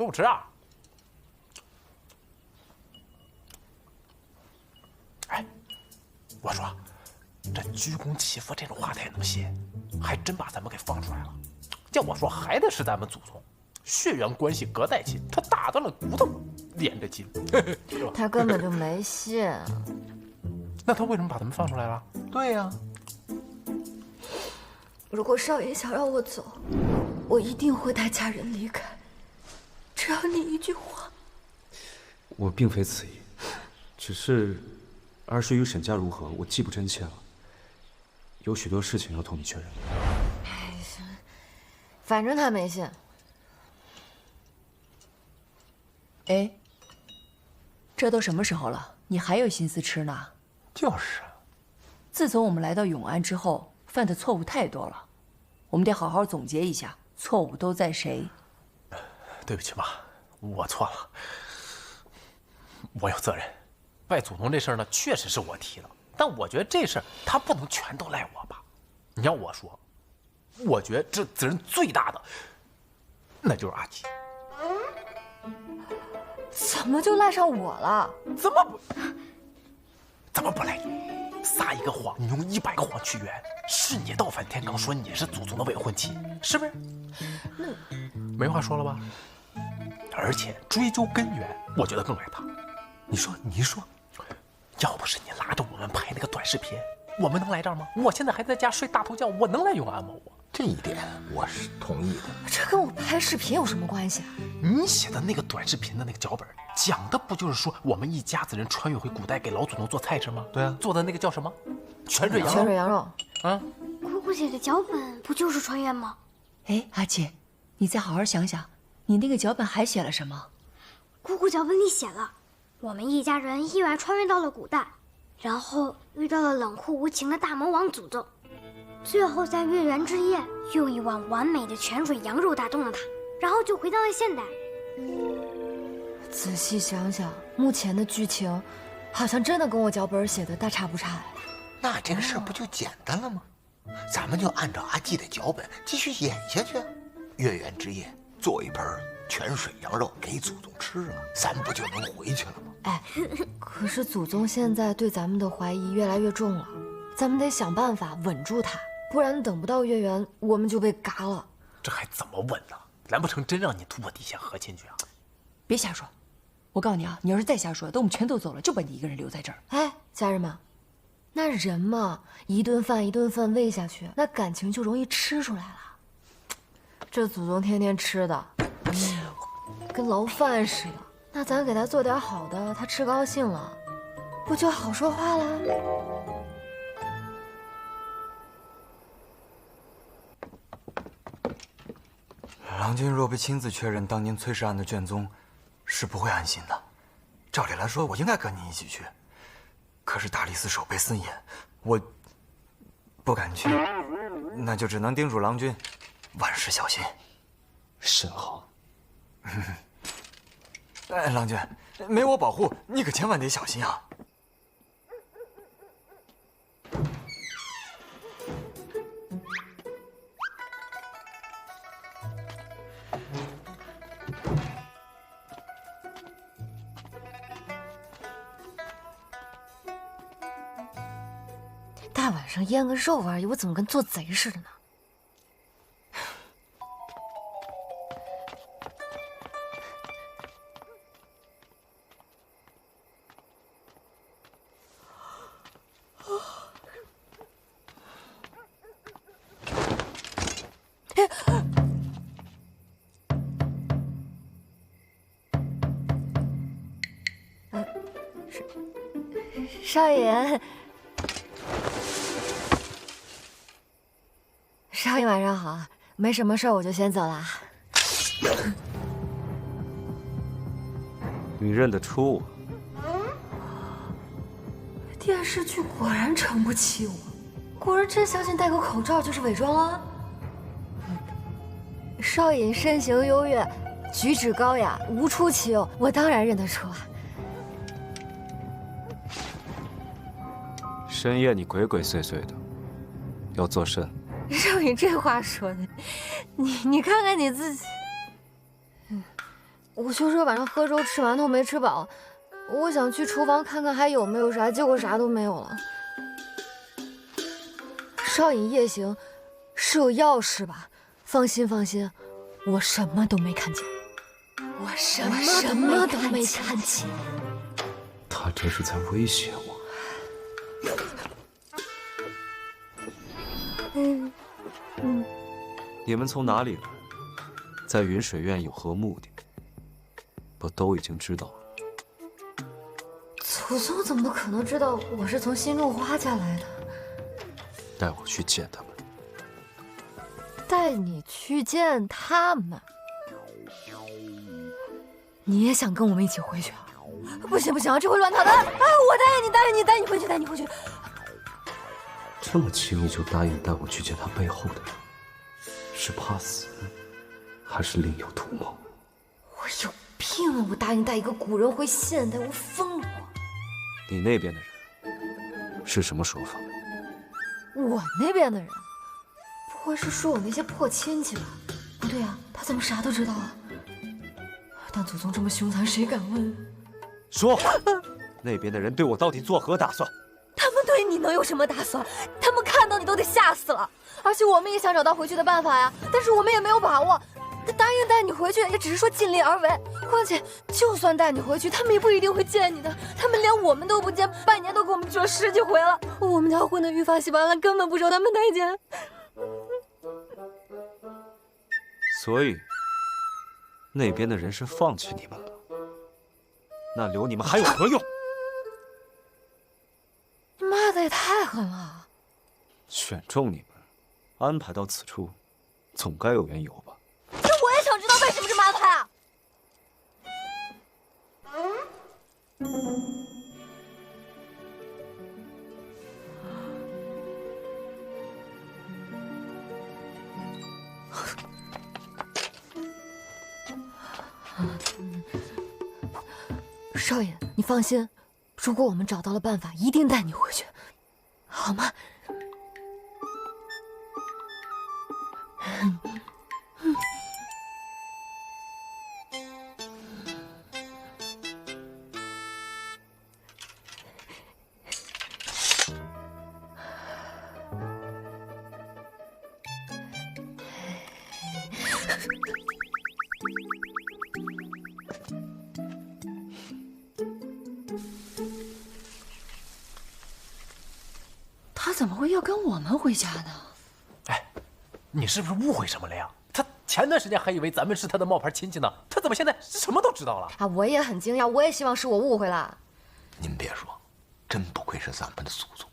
不吃啊？哎，我说，这鞠躬祈福这种话他也能写，还真把咱们给放出来了。叫我说，还得是咱们祖宗，血缘关系隔在一起，他打断了骨头连着筋，是吧？他根本就没信。那他为什么把咱们放出来了？对呀。如果少爷想让我走，我一定会带家人离开。只要你一句话。我并非此意，只是儿时与沈家如何，我记不真切了。有许多事情要同你确认。反正他没信。哎，这都什么时候了，你还有心思吃呢？就是。自从我们来到永安之后，犯的错误太多了，我们得好好总结一下，错误都在谁。对不起妈，我错了，我有责任。拜祖宗这事儿呢，确实是我提的，但我觉得这事儿他不能全都赖我吧。你要我说，我觉得这责任最大的，那就是阿基。怎么就赖上我了？怎么不赖你？撒一个谎，你用100个谎去圆，是你倒反天罡说你是祖宗的未婚妻，是不是？那没话说了吧？而且追究根源，我觉得更赖他。你说，要不是你拉着我们拍那个短视频，我们能来这儿吗？我现在还在家睡大头觉，我能来永安吗？这一点我是同意的。这跟我拍视频有什么关系啊？你写的那个短视频的那个脚本，讲的不就是说我们一家子人穿越回古代给老祖宗做菜吃吗？对啊，做的那个叫什么？泉水羊肉。泉水羊肉。啊，姑姑写的脚本不就是穿越吗？哎，阿姐，你再好好想想，你那个脚本还写了什么？姑姑脚本里写了，我们一家人意外穿越到了古代，然后遇到了冷酷无情的大魔王诅咒，最后在月圆之夜用一碗完美的泉水羊肉打动了他，然后就回到了现代。仔细想想，目前的剧情，好像真的跟我脚本写的大差不差哎。那这个事儿不就简单了吗？咱们就按照阿季的脚本继续演下去。月圆之夜做一盆泉水羊肉给祖宗吃啊，咱不就能回去了吗？哎，可是祖宗现在对咱们的怀疑越来越重了，咱们得想办法稳住他，不然等不到月圆，我们就被嘎了。这还怎么稳呢？难不成真让你突破底线和亲去啊？别瞎说！我告诉你啊，你要是再瞎说，等我们全都走了，就把你一个人留在这儿。哎，家人们，那人嘛，一顿饭一顿饭喂下去，那感情就容易吃出来了。这祖宗天天吃的，跟牢饭似的。那咱给他做点好的，他吃高兴了，不就好说话了？郎君若不亲自确认当年崔氏案的卷宗，是不会安心的。照理来说，我应该跟你一起去，可是大理寺守备森严，我不敢去，那就只能叮嘱郎君万事小心。甚好。哎，郎君，没我保护，你可千万得小心啊！大晚上腌个肉而已，我怎么跟做贼似的呢？少爷，少爷晚上好，没什么事儿，我就先走了。你认得出我？电视剧果然撑不起我，果然真相信戴个口罩就是伪装了。少爷身形优越，举止高雅，无出其右，我当然认得出啊。深夜你鬼鬼祟祟的，要做甚？少爷这话说的，你看看你自己。我就是晚上喝粥吃馒头没吃饱，我想去厨房看看还有没有啥，结果啥都没有了。少隐夜行是有要事吧？放心放心，我什么都没看见，我什么都没看见。他这是在威胁我。你们从哪里来？在云水院有何目的？我都已经知道了。祖宗怎么可能知道我是从新种花家来的？带我去见他们。带你去见他们？你也想跟我们一起回去啊？不行不行，这会乱套的！哎，我带你回去。这么轻易就答应带我去见他背后的人，是怕死，还是另有图谋？我有病啊！我答应带一个古人回现代，我疯了我！你那边的人是什么说法？我那边的人，不会是说我那些破亲戚吧？不对啊，他怎么啥都知道啊？但祖宗这么凶残，谁敢问？说，那边的人对我到底作何打算？他们对你能有什么打算？他们看到你都得吓死了。而且我们也想找到回去的办法呀，但是我们也没有把握。答应带你回去，也只是说尽力而为。况且，就算带你回去，他们也不一定会见你的。他们连我们都不见，半年都给我们聚了10几回了。我们家混得愈发稀巴烂，根本不受他们待见。所以，那边的人是放弃你们了。那留你们还有何用？你骂的也太狠了！选中你们，安排到此处，总该有缘由吧？这我也想知道为什么这么安排啊！少爷，你放心，如果我们找到了办法，一定带你回去，好吗？他怎么会要跟我们回家呢？哎，你是不是误会什么了呀？他前段时间还以为咱们是他的冒牌亲戚呢，他怎么现在什么都知道了？啊，我也很惊讶，我也希望是我误会了。您别说，真不愧是咱们的祖宗，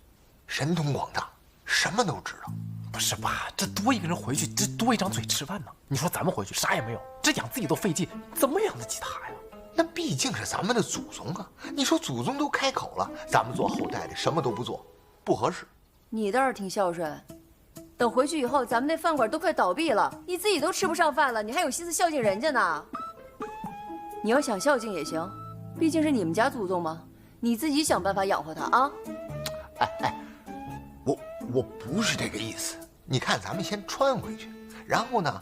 神通广大，什么都知道。不是吧？这多一个人回去，这多一张嘴吃饭呢。你说咱们回去啥也没有，这养自己都费劲，怎么养得起他呀？那毕竟是咱们的祖宗啊！你说祖宗都开口了，咱们做后代的什么都不做，不合适。你倒是挺孝顺，等回去以后，咱们那饭馆都快倒闭了，你自己都吃不上饭了，你还有心思孝敬人家呢？你要想孝敬也行，毕竟是你们家祖宗嘛，你自己想办法养活他啊！我不是这个意思。你看，咱们先穿回去，然后呢，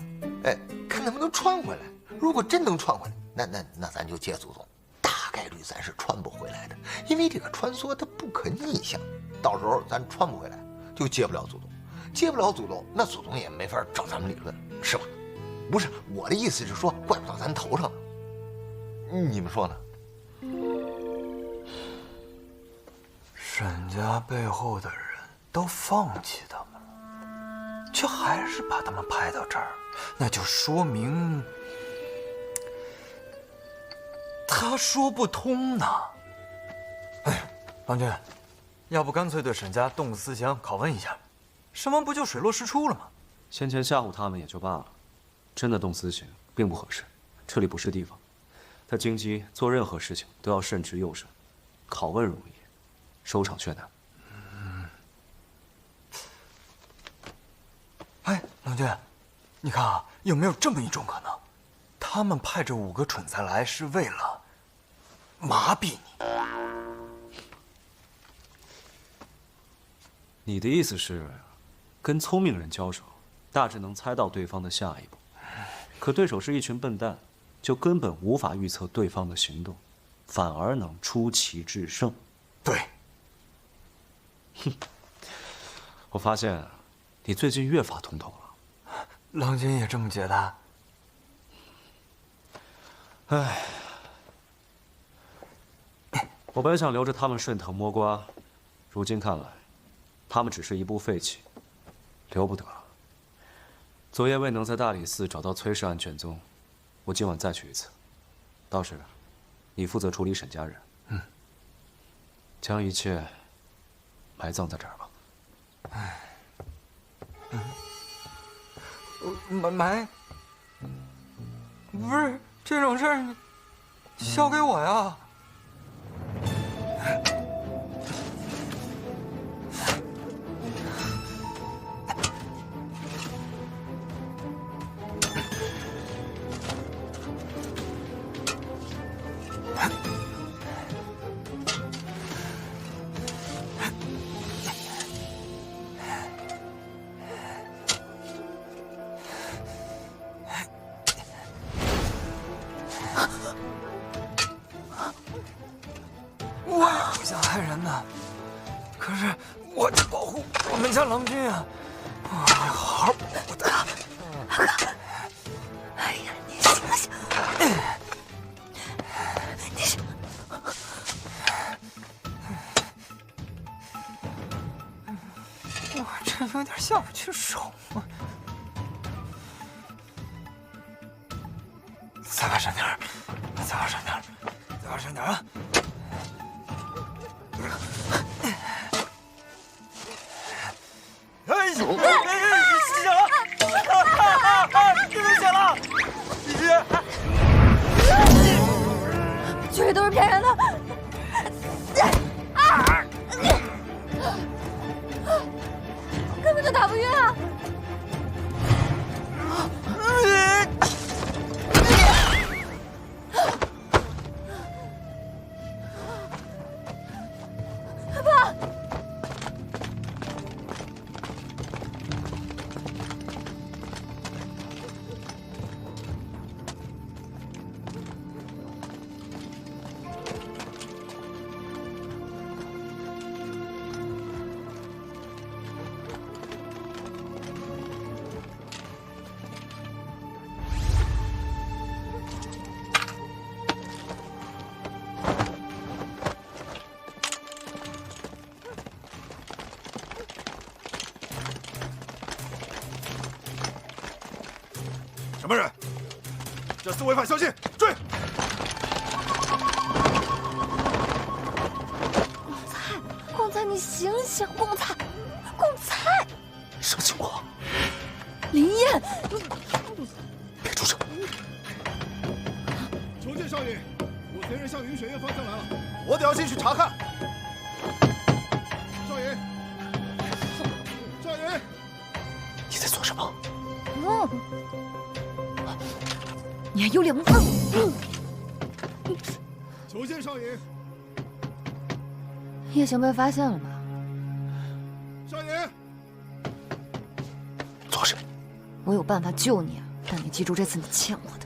看能不能穿回来。如果真能穿回来，那咱就接祖宗。大概率咱是穿不回来的，因为这个穿梭它不可逆向，到时候咱穿不回来，就接不了祖宗，接不了祖宗，那祖宗也没法找咱们理论，是吧？不是，我的意思是说，怪不到咱头上呢。你们说呢？沈家背后的人都放弃他们了，却还是把他们派到这儿，那就说明他说不通呢。哎，郎君，要不干脆对沈家动个思想拷问一下，什么不就水落石出了吗？先前吓唬他们也就罢了，真的动私刑并不合适，这里不是地方。他京畿做任何事情都要慎之又慎，拷问容易，收场却难。哎，郎君，你看啊，有没有这么一种可能，他们派这5个蠢材来是为了麻痹你？你的意思是，跟聪明人交手，大致能猜到对方的下一步，可对手是一群笨蛋，就根本无法预测对方的行动，反而能出奇制胜。对。哼，我发现你最近越发通透了。郎君也这么觉得？唉，我本想留着他们顺藤摸瓜，如今看来，他们只是一部废弃，留不得了。昨夜未能在大理寺找到崔氏案卷宗，我今晚再去一次。到时，你负责处理沈家人。嗯。将一切埋葬在这儿吧。唉。埋？不是这种事儿，交给我呀。我也不想害人呐，可是我得保护我们家郎君啊！我要好好保护他。哎呀，你醒醒！你是……我这有点下不去手啊！再往上点儿，再往上点儿，再往上点儿啊！哎呦！吸血了！这都血了！这些都是骗人的！根本就打不晕啊！爸！什么人？这厮违反宵禁，追！贡菜，你醒醒！贡菜，贡菜！什么情况？林燕，你别出声！求见少爷，我随人向云雪院方向来了，我得要进去查看。少爷，少爷，你在做什么？你还有脸问我？求见少爷。叶行被发现了吧？少爷，做什么？我有办法救你，但你记住这次你欠我的。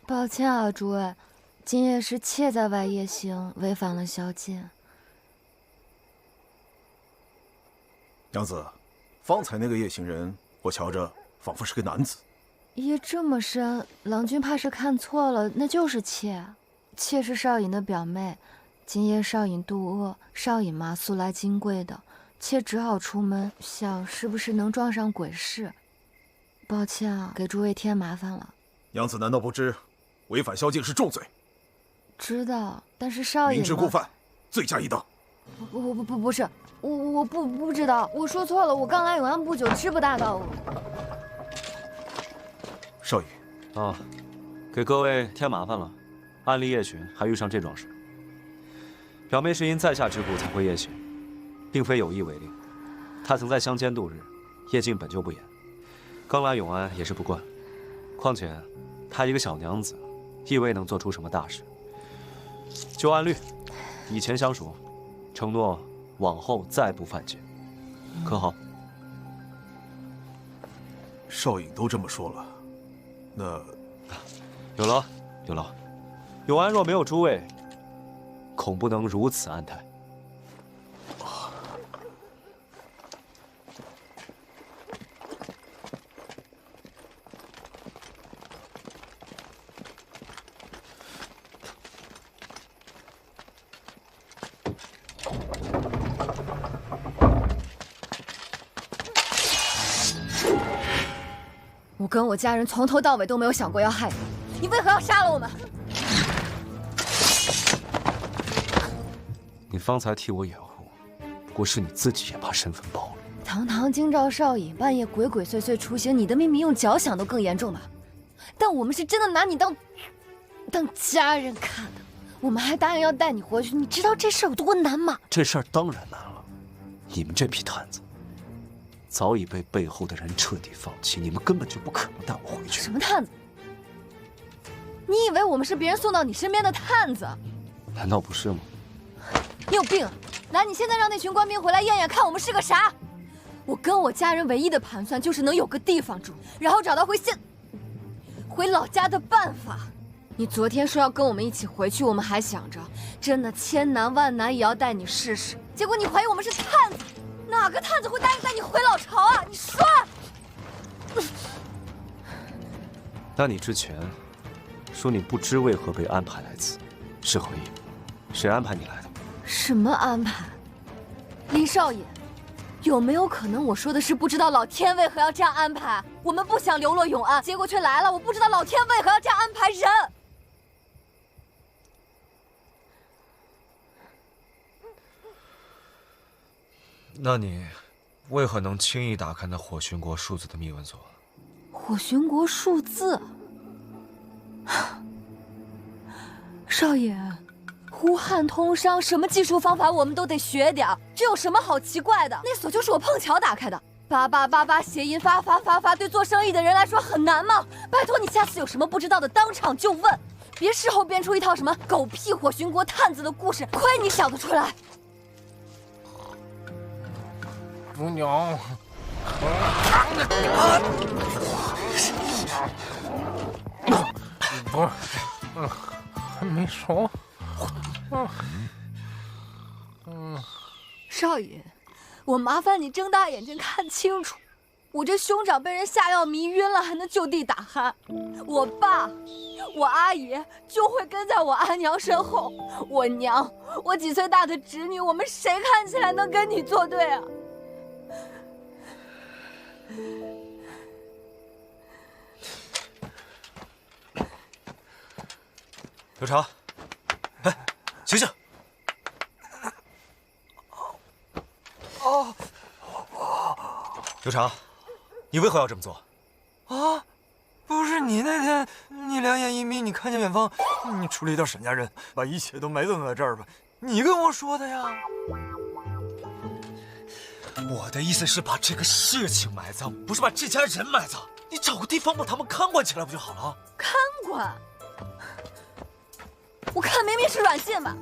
抱歉啊，诸位，今夜是妾在外夜行，违反了宵禁。娘子，方才那个夜行人，我瞧着仿佛是个男子。夜这么深，郎君怕是看错了，那就是妾。妾是少尹的表妹，今夜少尹肚饿，少尹妈素来金贵的，妾只好出门，想是不是能撞上鬼事。抱歉啊，给诸位添麻烦了。娘子难道不知，违反宵禁是重罪？知道，但是少尹明知故犯，罪加一等。不是，我不知道，我说错了，我刚来永安不久，知不大道。少爷，啊，给各位添麻烦了。暗例夜巡，还遇上这桩事。表妹是因在下之故才会夜行，并非有意违令。她曾在乡间度日，夜禁本就不严，刚来永安也是不惯。况且，她一个小娘子，亦未能做出什么大事。就按律，以前相熟，承诺往后再不犯戒，可好？少尹都这么说了，那有劳，有劳。永安若没有诸位，恐不能如此安泰。我跟我家人从头到尾都没有想过要害你，你为何要杀了我们？你方才替我掩护，不过是你自己也怕身份暴露。堂堂京兆少尹，半夜鬼鬼祟祟出行，你的秘密用脚想都更严重吧？但我们是真的拿你当家人看的，我们还答应要带你回去，你知道这事有多难吗？这事儿当然难了，你们这批探子早已被背后的人彻底放弃，你们根本就不可能带我回去。什么探子？你以为我们是别人送到你身边的探子？难道不是吗？你有病啊！拿你现在让那群官兵回来验验，看我们是个啥？我跟我家人唯一的盘算就是能有个地方住，然后找到回老家的办法。你昨天说要跟我们一起回去，我们还想着真的千难万难也要带你试试。结果你怀疑我们是探子，哪个探子会答应带你回老巢啊？你说。那你之前说你不知为何被安排来此，是何意？谁安排你来的？什么安排？林少爷，有没有可能我说的是不知道老天为何要这样安排？我们不想流落永安，结果却来了。我不知道老天为何要这样安排人。那你为何能轻易打开那火寻国数字的密文锁？火寻国数字，少爷，呼汉通商，什么技术方法我们都得学点儿。这有什么好奇怪的？那锁就是我碰巧打开的。8888谐音发，对做生意的人来说很难吗？拜托你下次有什么不知道的，当场就问，别事后编出一套什么狗屁火寻国探子的故事。亏你想得出来。姑娘，不是，还没熟。少爷，我麻烦你睁大眼睛看清楚，我这兄长被人下药迷晕了，还能就地打鼾。我爸、我阿姨就会跟在我阿娘身后。我娘，我几岁大的侄女，我们谁看起来能跟你作对啊？刘长，哎，醒醒！刘长，你为何要这么做？啊，不是你那天，你两眼一眯，你看见远方，你出了一道沈家人，把一切都埋葬在这儿吧？你跟我说的呀。我的意思是把这个事情埋葬，不是把这家人埋葬。你找个地方把他们看管起来不就好了？看管？我看明明是软禁吧。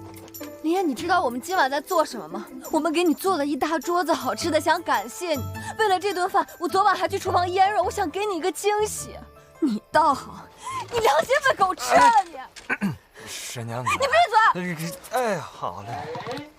林燕，你知道我们今晚在做什么吗？我们给你做了一大桌子好吃的，想感谢你。为了这顿饭，我昨晚还去厨房腌肉，我想给你一个惊喜。你倒好，你良心被狗吃了你！沈娘子，你闭嘴！哎，好嘞。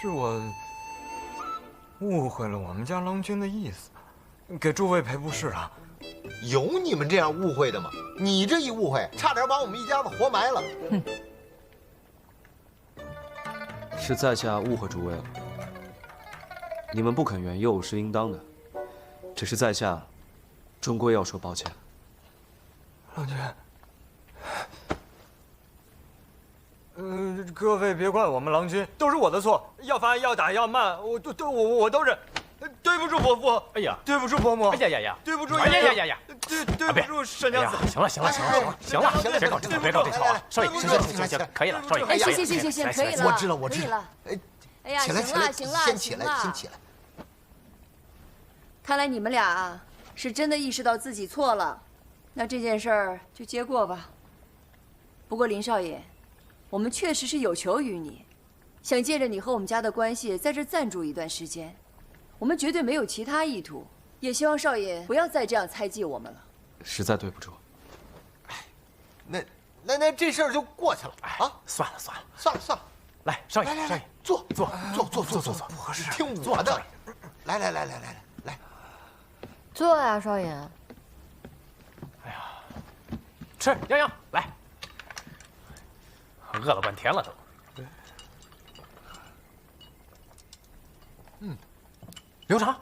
是我误会了我们家郎君的意思，给诸位赔不是啊。有你们这样误会的吗？你这一误会，差点把我们一家子活埋了。哼，是在下误会诸位了。你们不肯援诱是应当的，只是在下终归要说抱歉。郎君，各位别怪我们郎君，都是我的错，要罚要打要骂，我都忍。对不住伯父，哎呀，对不住伯母，哎呀呀呀，对不住哎呀呀呀呀，对不住沈娘子。行了，别搞这套啊！少爷，行，可以了，少爷，哎，行，可以了，我知道。哎呀，起来，行了，先起来。看来你们俩啊，是真的意识到自己错了，那这件事儿就接过吧。不过林少爷，我们确实是有求于你，想借着你和我们家的关系，在这暂住一段时间。我们绝对没有其他意图，也希望少爷不要再这样猜忌我们了。实在对不住。那这事儿就过去了啊！算了，来，少爷，坐，不合适，听我的。来，坐呀，少爷。哎呀，吃，洋来，饿了半天了都。刘长，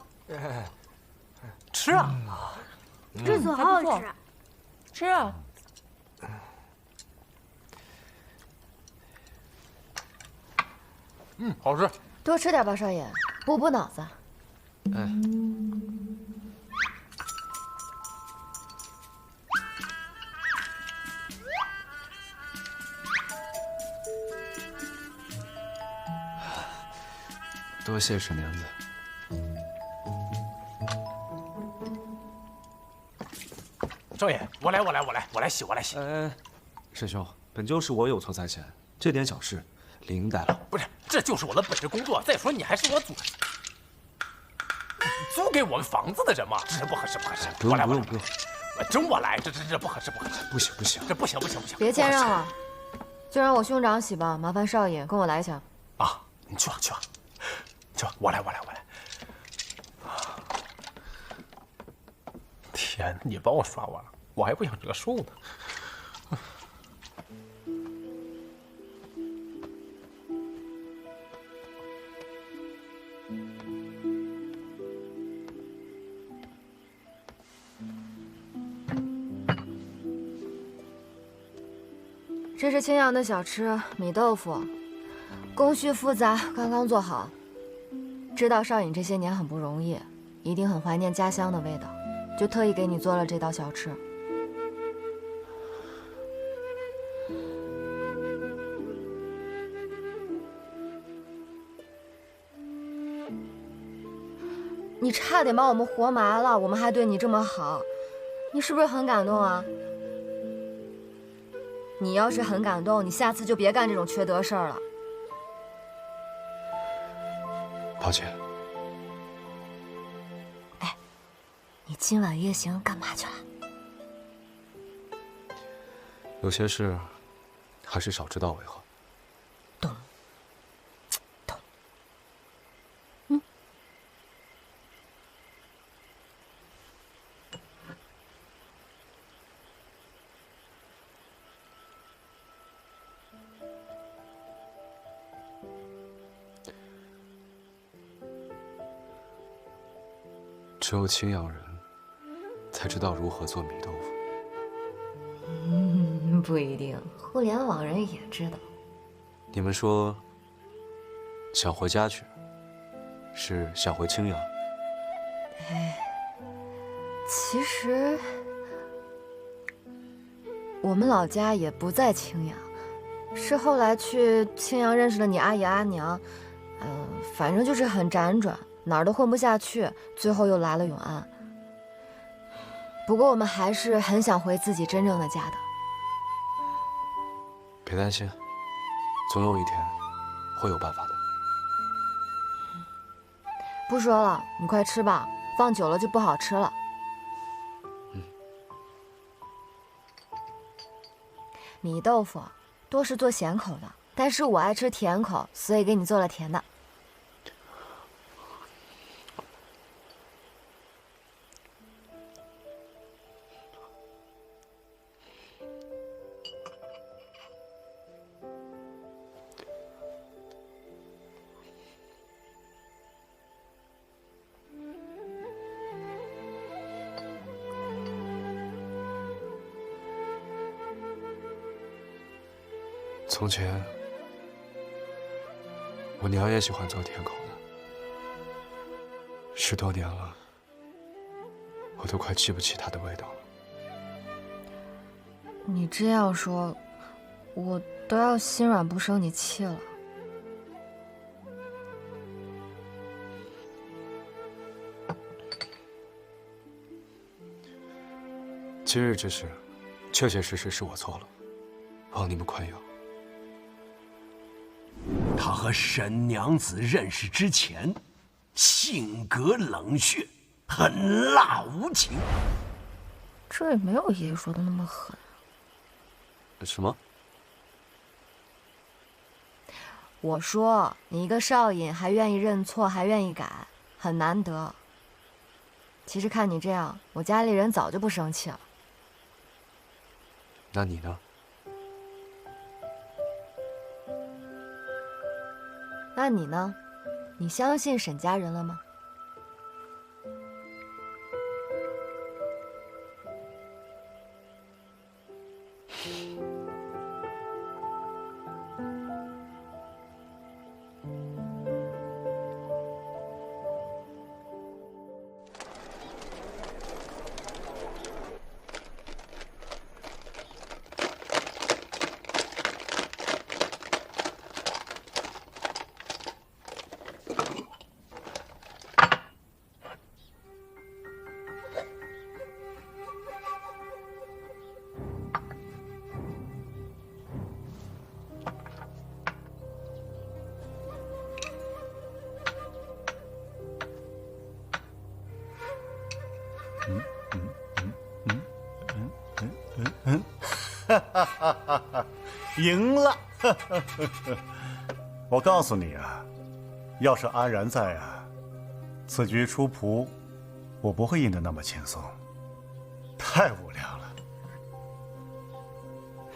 吃啊！这次好好吃。吃啊！好吃。多吃点吧，少爷，补脑子。哎，多谢沈娘子。少爷，我来洗。沈兄，本就是我有错在先，这点小事理应代劳。不是，这就是我的本职工作。再说你还是我租给我们房子的人嘛，这不合适。不用，真我来，这不合适。不行，这不行。别谦让了，就让我兄长洗吧。麻烦少爷跟我来一下。啊，你去吧，我来。天，你把我刷完了，我还不想折寿呢。这是青阳的小吃米豆腐，工序复杂，刚刚做好。知道少尹这些年很不容易，一定很怀念家乡的味道，就特意给你做了这道小吃。你差点把我们活埋了，我们还对你这么好，你是不是很感动啊？你要是很感动，你下次就别干这种缺德事儿了。抱歉。哎，你今晚夜行干嘛去了？有些事还是少知道为好。懂。只有青阳人才知道如何做米豆腐。不一定，互联网人也知道。你们说想回家去，是想回青阳？其实我们老家也不在青阳，是后来去青阳认识了你阿姨阿娘，反正就是很辗转，哪儿都混不下去，最后又来了永安。不过我们还是很想回自己真正的家的。别担心，总有一天会有办法的。不说了，你快吃吧，放久了就不好吃了。米豆腐多是做咸口的，但是我爱吃甜口，所以给你做了甜的。从前，我娘也喜欢做甜口的， 10多年了，我都快记不起它的味道了。你这样说，我都要心软不生你气了。今日之事，确确实实是我错了，望你们宽宥。他和沈娘子认识之前，性格冷血，狠辣无情。这也没有爷爷说的那么狠。什么？我说你一个少尹还愿意认错，还愿意改，很难得。其实看你这样，我家里人早就不生气了。那你呢？那你呢？你相信沈家人了吗？赢了！我告诉你啊，要是安然在啊，此局出仆，我不会赢得那么轻松，太无聊了。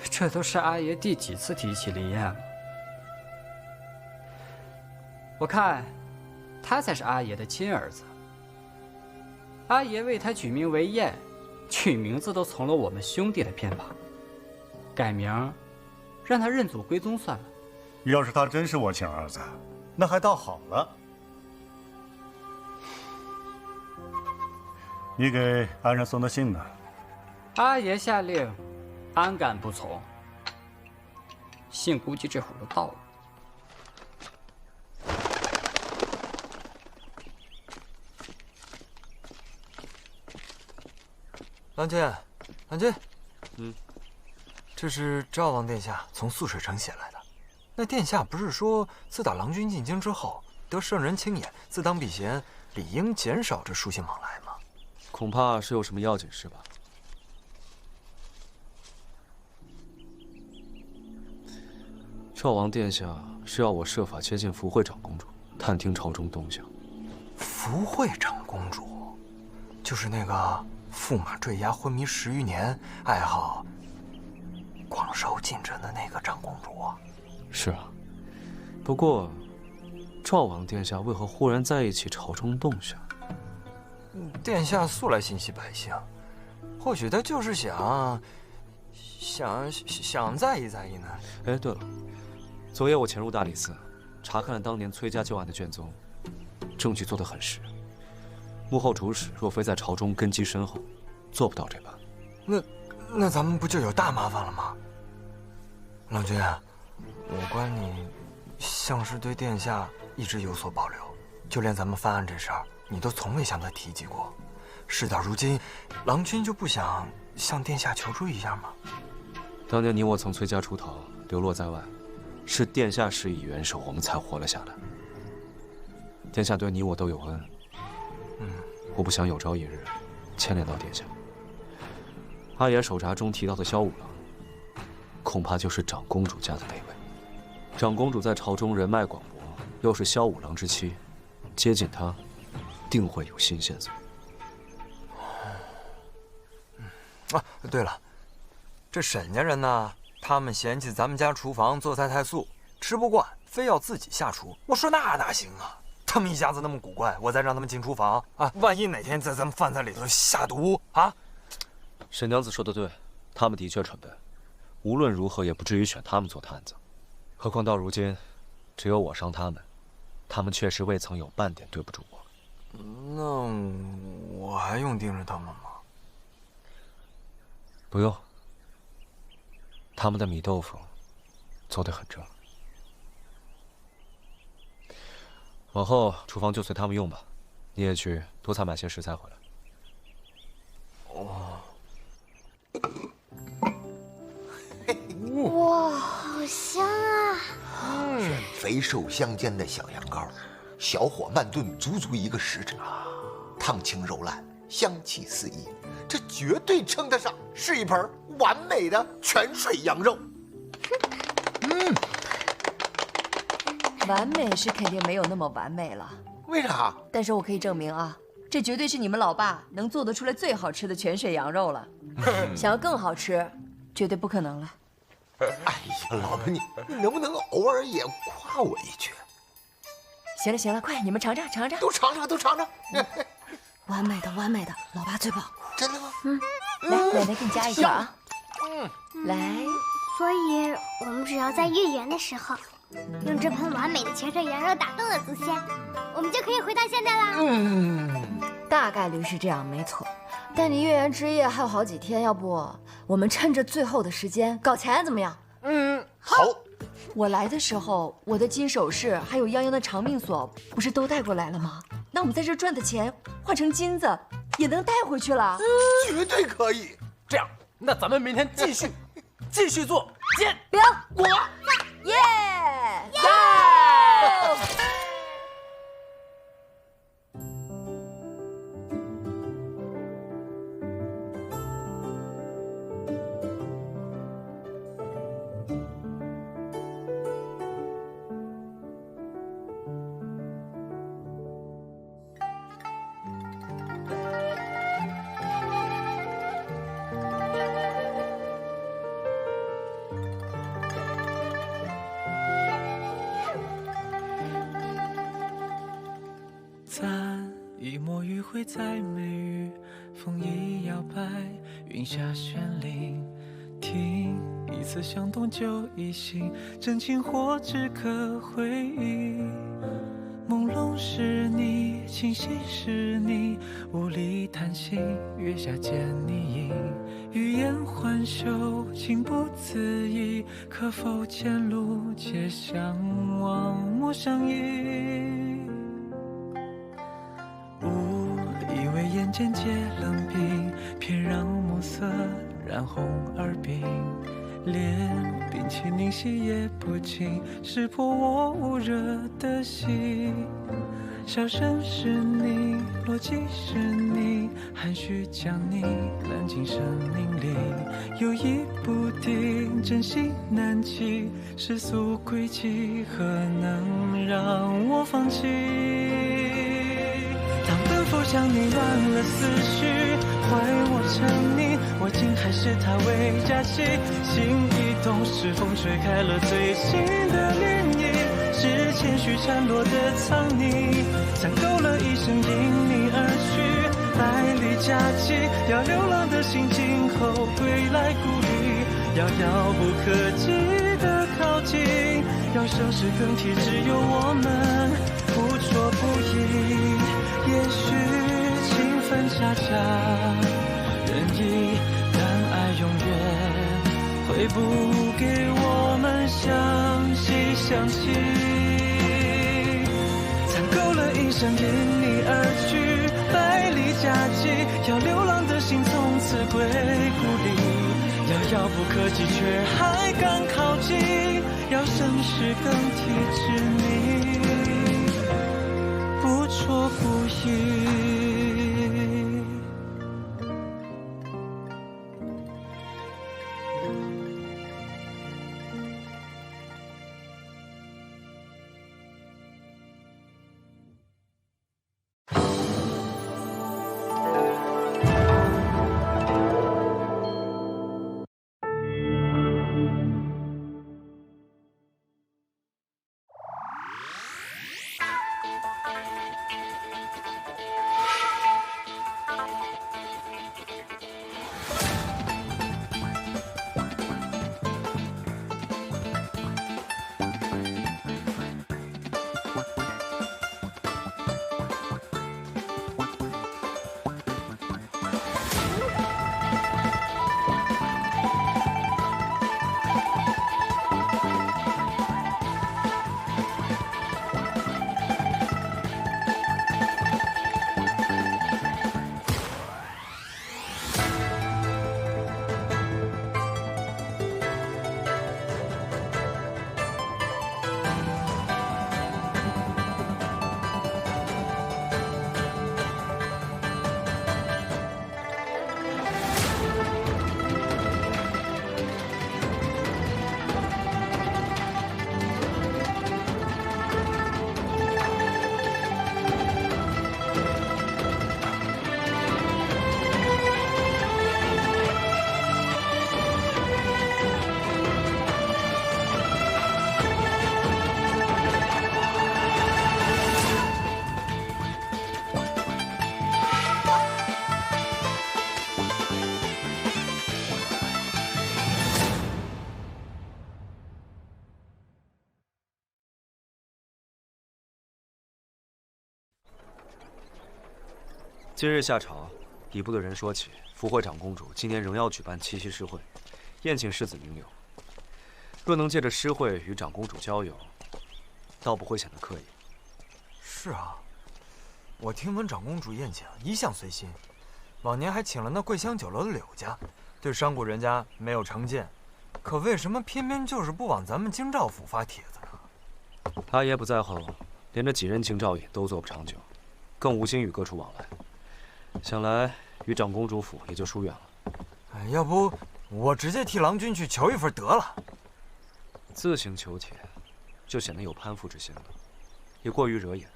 这都是阿爷第几次提起林燕了？我看，他才是阿爷的亲儿子。阿爷为他取名为燕，取名字都从了我们兄弟的偏旁，改名，让他认祖归宗算了。要是他真是我亲儿子，那还倒好了。你给安然送的信呢？阿爷下令，安敢不从？信估计这会儿就到了。郎君，郎君，这是赵王殿下从素水城写来的。那殿下不是说，自打郎君进京之后，得圣人亲眼，自当避嫌，理应减少这书信往来吗？恐怕是有什么要紧事吧。赵王殿下是要我设法接近福惠长公主，探听朝中动向。福惠长公主，就是那个驸马坠崖昏迷10余年，爱好广收禁诊的那个长公主啊。是啊，不过赵王殿下为何忽然在意起朝中动向？殿下素来心系百姓，或许他就是想在意在意呢。哎，对了，昨夜我潜入大理寺，查看了当年崔家旧案的卷宗，证据做得很实。幕后主使若非在朝中根基深厚，做不到这般。那咱们不就有大麻烦了吗？郎君，我观你像是对殿下一直有所保留，就连咱们翻案这事儿，你都从未向他提及过。事到如今，郎君就不想向殿下求助一下吗？当年你我从崔家出逃，流落在外，是殿下施以援手，我们才活了下来。殿下对你我都有恩，我不想有朝一日牵连到殿下。阿爷手札中提到的萧五郎，恐怕就是长公主家的那位。长公主在朝中人脉广博，又是萧五郎之妻，接近她，定会有新线索。啊，对了，这沈家人呢，他们嫌弃咱们家厨房做菜太素，吃不惯，非要自己下厨。我说那哪行啊？他们一家子那么古怪，我再让他们进厨房啊，万一哪天在咱们饭菜里头下毒啊！沈娘子说的对，他们的确蠢笨，无论如何也不至于选他们做探子。何况到如今，只有我伤他们，他们确实未曾有半点对不住我。那我还用盯着他们吗？不用。他们的米豆腐做得很正。往后厨房就随他们用吧，你也去多采买些食材回来。哦。哇，好香啊！肥瘦相间的小羊羔，小火慢炖足足1个时辰，汤清肉烂，香气四溢，这绝对称得上是一盆完美的泉水羊肉。完美是肯定没有那么完美了。为啥？但是我可以证明啊，这绝对是你们老爸能做得出来最好吃的泉水羊肉了。想要更好吃，绝对不可能了。哎呀，老婆你能不能偶尔也夸我一句？行了行了，快你们尝尝尝尝，都尝尝都尝尝。完美的完美的，老爸最棒。真的吗？来，奶奶给你加一个啊。来。所以我们只要在月圆的时候，用这盆完美的泉水羊肉打动了祖先，我们就可以回到现在啦。大概率是这样，没错。但离月圆之夜还有好几天，要不我们趁着最后的时间搞钱怎么样？好。我来的时候，我的金首饰还有泱泱的长命锁，不是都带过来了吗？那我们在这赚的钱换成金子，也能带回去了。绝对可以。这样，那咱们明天继续做煎饼果子，耶！暂一抹余晖在眉宇，风一摇摆，云下悬铃。听一次响动就一醒，真情或只可回忆。朦胧是你，清晰是你，无力叹息，月下见你影。欲言还休，情不自已，可否前路且相望莫相依？误以为眼间皆冷冰，偏让暮色染红耳鬓。连屏气凝息也不尽，识破我捂热的心。笑声是你，逻辑是你，含蓄将你揽进生命里。犹疑不定，真心难弃，世俗轨迹何能让我放弃？当奔赴向你乱了思绪，坏我沉溺，我竟还是他为假戏。心一动，是风吹开了最新的涟漪，是谦虚缠落的藏匿，攒够了一生因你而去，爱离家期，要流浪的心今后归来故里，要遥不可及的靠近，要生死更替，只有我们不说不已。也许情分恰恰任意，但爱永远会不给我们相惜相惜。攒够了一生因你而去，百里佳绩，要流浪的心从此归故里，要遥不可及却还敢靠近，要生死更替之你，不错不疑。今日下朝，礼部的人说起，福惠长公主今年仍要举办七夕诗会，宴请世子名流。若能借着诗会与长公主交友，倒不会显得刻意。是啊，我听闻长公主宴请一向随心，往年还请了那桂香酒楼的柳家，对商贾人家没有成见，可为什么偏偏就是不往咱们京兆府发帖子呢？阿爷不在后，连这几任京兆尹都做不长久，更无心与各处往来，想来与长公主府也就疏远了。哎，要不我直接替郎君去求一份得了。自行求帖，就显得有攀附之心了，也过于惹眼。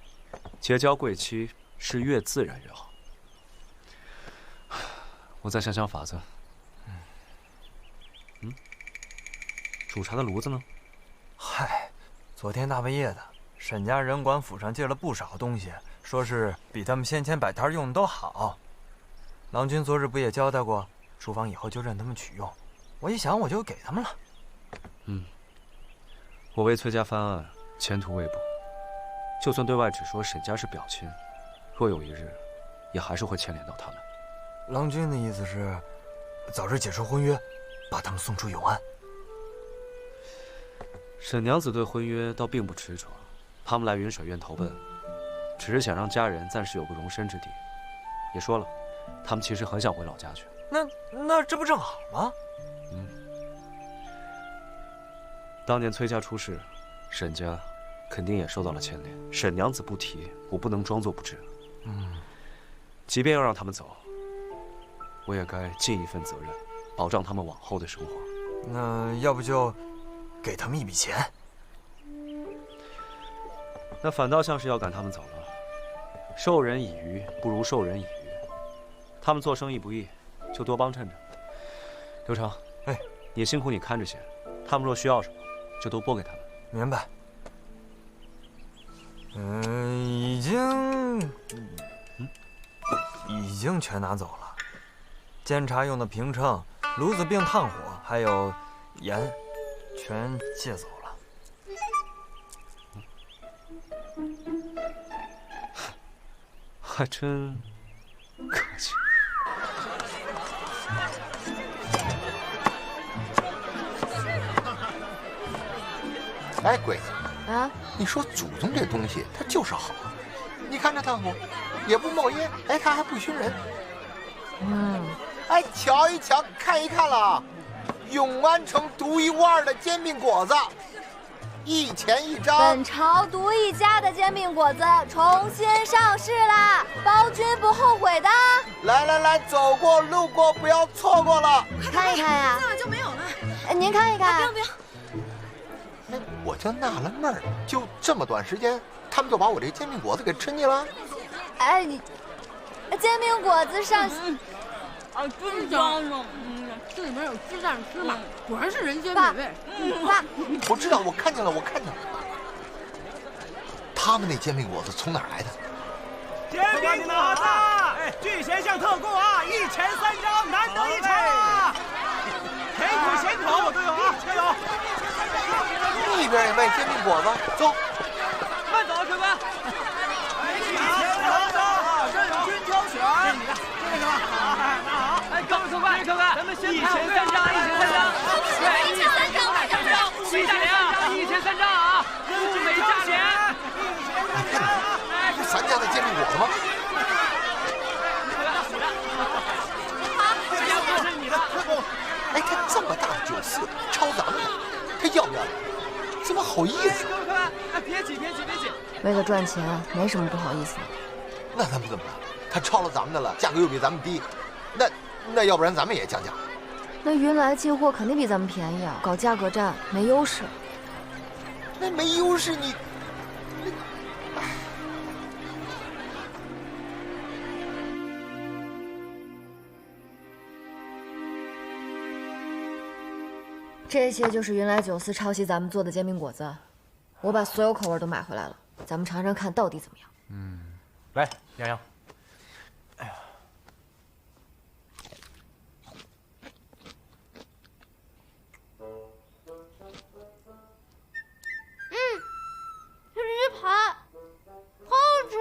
结交贵妻是越自然越好。我再想想法子。煮茶的炉子呢？嗨，昨天大半夜的，沈家人管府上借了不少东西，说是比他们先前摆摊用的都好。郎君昨日不也交代过，书房以后就任他们取用。我一想，我就给他们了。我为崔家翻案，前途未卜。就算对外只说沈家是表亲，若有一日，也还是会牵连到他们。郎君的意思是，早日解除婚约，把他们送出永安。沈娘子对婚约倒并不执着，他们来云水院投奔，只是想让家人暂时有个容身之地。也说了，他们其实很想回老家去。那这不正好吗？当年崔家出事，沈家肯定也受到了牵连。沈娘子不提，我不能装作不知。即便要让他们走，我也该尽一份责任，保障他们往后的生活。那要不就给他们一笔钱？那反倒像是要赶他们走了。授人以鱼，不如授人以渔。他们做生意不易，就多帮衬着。刘成，你辛苦你看着些，他们若需要什么，就都拨给他们。明白。已经全拿走了。煎茶用的平秤、炉子并炭火，还有盐，全借走了。还真客气。哎，鬼子啊，你说祖宗这东西它就是好，你看这炭火也不冒烟，哎，它还不熏人。哎，瞧一瞧，看一看了，永安城独一无二的煎饼果子，1钱1张。本朝独一家的煎饼果子重新上市啦，包君不后悔的。来，走过路过不要错过了，看一看呀。这就没有了。哎，您看一看。不要。哎，我就纳了闷儿，就这么短时间，他们就把我这煎饼果子给吃腻了。哎，你煎饼果子上。真香呢！这里面有鸡蛋芝麻，果然是人间美味。爸，我知道，我看见了。他们那煎饼果子从哪儿来的？煎饼果子，聚贤巷特供啊，1钱3张，难得一尝啊！甜口咸口都有啊，都有。那边也卖煎饼果子，走。慢走，客官。1钱2张，任君挑选。这你的，这个吧。哎，各位客官，咱们先1钱3张，1钱3张。对，1钱3张，西大莲啊，1钱3张啊，物美价廉。是咱家的煎饼果子吗？好，这是你的。哎，他这么大的酒肆，抄咱们的，他要不要脸？怎么好意思？各位客官，哎，别急。为了赚钱，没什么不好意思的。那咱们怎么办？他抄了咱们的了，价格又比咱们低，那要不然咱们也降价。那云来进货肯定比咱们便宜啊，搞价格战没优势。那没优势你。这些就是云来酒肆抄袭咱们做的煎饼果子，我把所有口味都买回来了，咱们尝尝看到底怎么样。来，洋洋。哎呀，是鱼排，好好吃。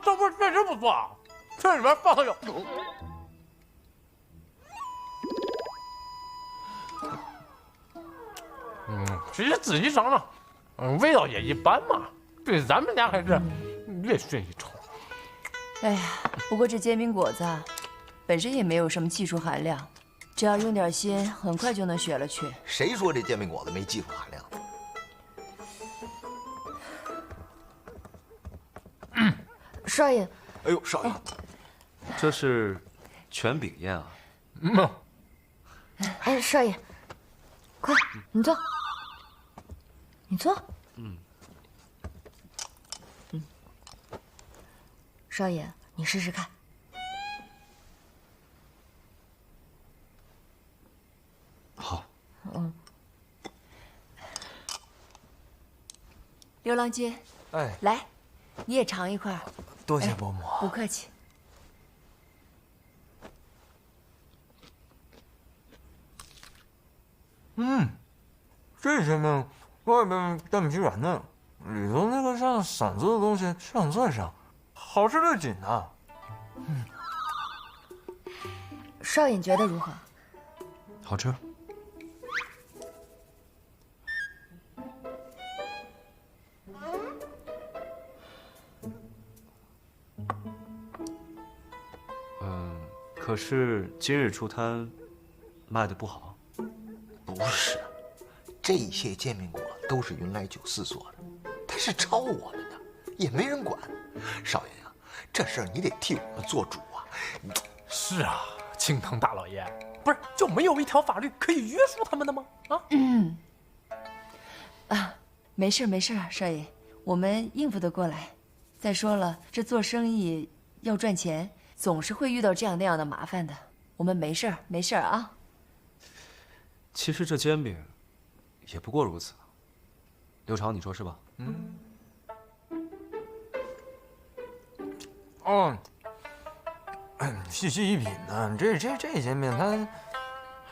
这不是不错，这里面放的有。其实仔细尝尝，味道也一般嘛，比咱们家还是略逊一筹。哎呀，不过这煎饼果子啊，本身也没有什么技术含量，只要用点心，很快就能学了去。谁说这煎饼果子没技术含量？少爷，哎呦，少爷，这是全饼宴啊。哎，少爷，快，你坐，你坐。少爷，你试试看。好。刘郎君，哎，来，你也尝一块。多谢伯母。不客气。这煎饼外边蛋皮软嫩，里头那个像馓子的东西是很脆生，好吃的紧啊。少爷，你觉得如何？好吃。可是今日出摊，卖的不好。不是，这些煎饼果都是云来94做的，他是抄我们的，也没人管。少爷呀，这事儿你得替我们做主啊！是啊，青藤大老爷，不是就没有一条法律可以约束他们的吗？没事没事，少爷，我们应付得过来。再说了，这做生意要赚钱，总是会遇到这样那样的麻烦的。我们没事没事啊。其实这煎饼也不过如此。刘长，你说是吧？细细一品呢，这煎饼它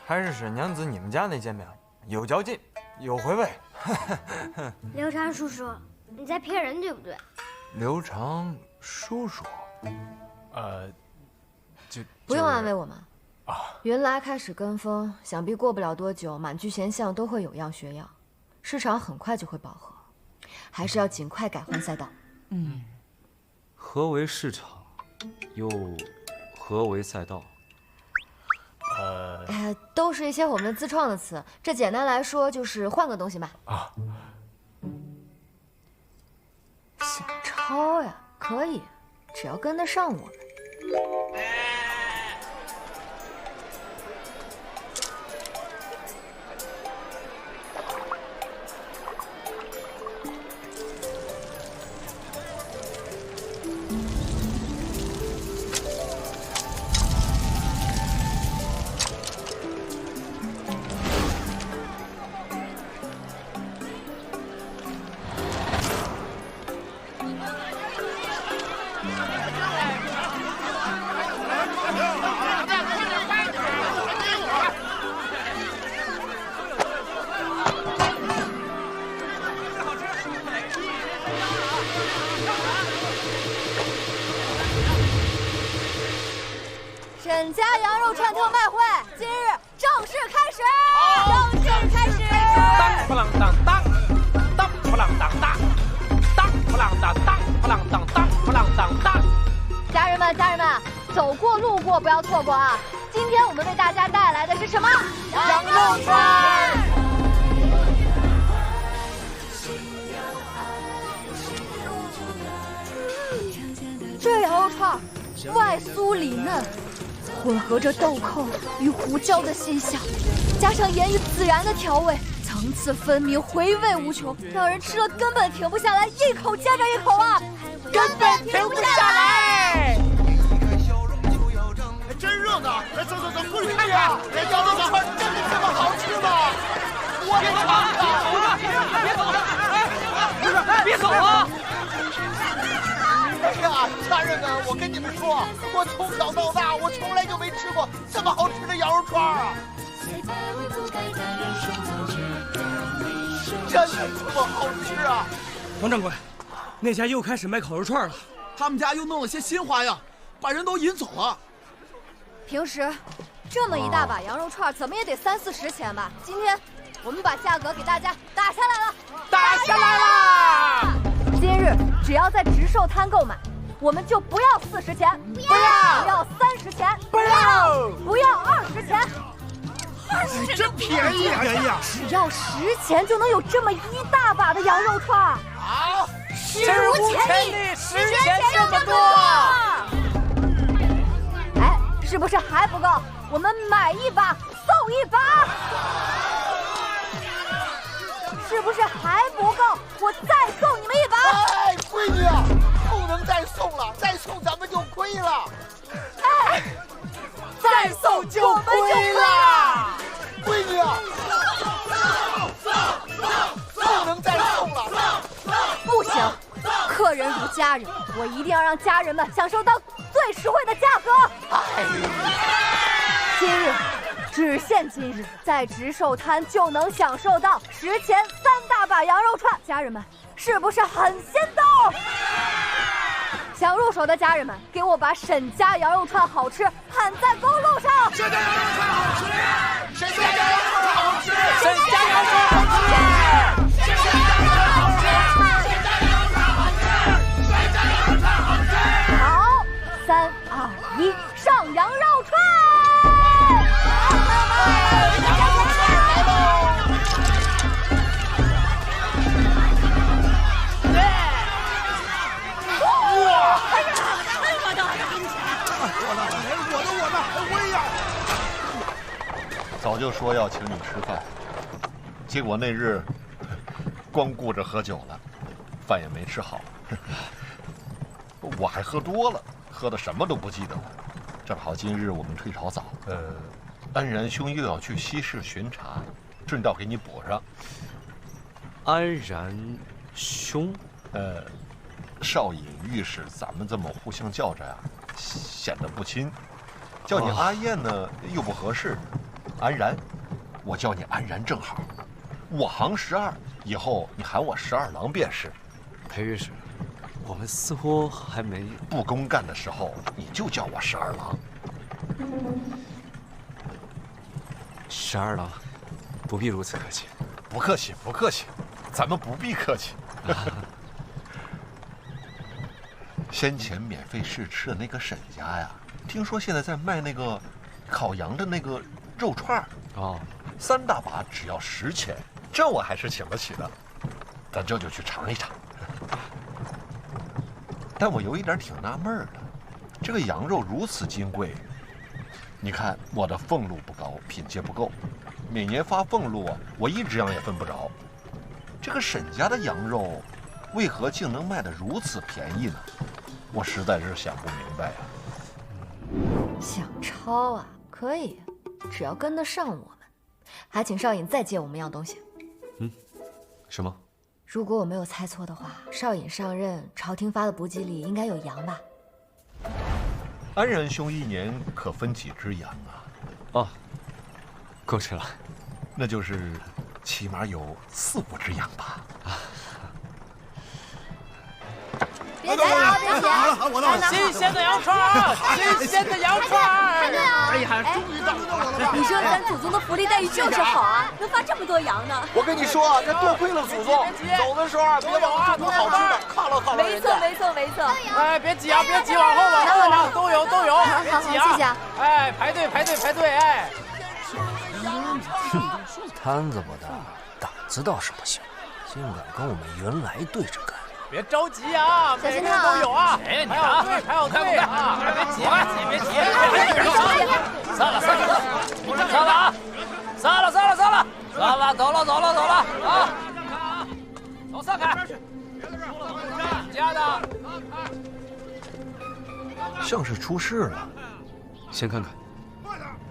还是沈娘子你们家那煎饼有嚼劲，有回味。刘长叔叔，你在骗人对不对？刘长叔叔，不用安慰我们。云来开始跟风，想必过不了多久，满具贤相都会有样学样，市场很快就会饱和，还是要尽快改换赛道。何为市场，又何为赛道？都是一些我们自创的词，这简单来说就是换个东西卖。想抄呀，可以，只要跟得上我们。沈家羊肉串特卖会今日正式开始，正式开始。当扑啷当当，当扑啷当当，当扑啷当当，扑啷当当，扑啷当当。家人们，走过路过不要错过啊！今天我们为大家带来的是什么？羊肉串。这羊肉串外酥里嫩，混合着豆蔻与胡椒的辛香，加上盐与孜然的调味，层次分明，回味无穷，让人吃了根本停不下来，一口接着一口啊，根本停不下来。真热闹！走，过去看看，这羊肉串真的这么好吃吗？我也尝尝！别走啊！哎呀，家人们，我跟你们说，我从小到大，我从来就没吃过这么好吃的羊肉串啊！真的这么好吃啊！王掌柜，那家又开始卖烤肉串了，他们家又弄了些新花样，把人都引走了。平时这么一大把羊肉串，怎么也得30-40钱吧？今天我们把价格给大家打下来了，打下来啦！今日只要在直售摊购买，我们就不要40钱，不要30钱，不要20钱。20真便宜啊！只要10钱就能有这么一大把的羊肉串。好，史无前例，10钱这么多。哎，是不是还不够？我们买1把送1把。是不是还不够？我再送你们1把。哎，闺女啊，不能再送了，再送咱们就亏了。哎，再送就亏了。闺女啊，不能再送了。不行，客人如家人，我一定要让家人们享受到最实惠的价格。今日只限今日，在直售摊就能享受到10钱3大把羊肉串，家人们是不是很心动？想入手的家人们，给我把沈家羊肉串好吃喊在公路上！沈家羊肉串好吃！沈家羊肉串好吃！沈家羊肉串好吃！沈家羊肉串好吃！沈家羊肉串好吃！沈家羊肉串好吃！好，3、2、1，上羊肉串！早就说要请你吃饭，结果那日光顾着喝酒了，饭也没吃好。我还喝多了，喝的什么都不记得了。正好今日我们退朝早，安然兄又要去西市巡查，顺道给你补上。安然兄，少隐御史，咱们这么互相叫着呀，显得不亲。叫你阿燕呢，又不合适。安然，我叫你安然正好。我行12，以后你喊我12郎便是。裴御史，我们似乎还没不公干的时候，你就叫我12郎。12郎，不必如此客气。不客气，不客气，咱们不必客气。先前免费试吃的那个沈家呀，听说现在在卖那个烤羊的那个肉串哦，3大把只要10钱，这我还是请得起的。咱这就去尝一尝。但我有一点挺纳闷的，这个羊肉如此金贵，你看我的俸禄不高，品阶不够，每年发俸禄啊，我1只羊也分不着。这个沈家的羊肉，为何竟能卖得如此便宜呢？我实在是想不明白呀。想抄啊，可以，只要跟得上我们。还请少隐再借我们样东西。什么？如果我没有猜错的话，少隐上任，朝廷发的补给里应该有羊吧？安然兄1年可分几只羊啊？哦，够吃了。那就是起码有4、5只羊吧？别急啊，别急！新鲜的羊串，新鲜的羊串！哎呀，终于到了！你说咱祖宗的福利待遇就是好啊，能发这么多羊呢。我跟你说，这多亏了祖宗。走的时候别忘了煮好吃的，犒劳犒劳人家。没错。哎，别挤啊，别挤，往后吧，都有。好，谢谢啊。哎，排队，哎。摊子不大，胆子倒是不小，竟敢跟我们原来对着干。别着急啊，每个人都有啊。哎，你排好队啊！别急，散了啊！走了啊！走，散开！家的，像是出事了。先看看。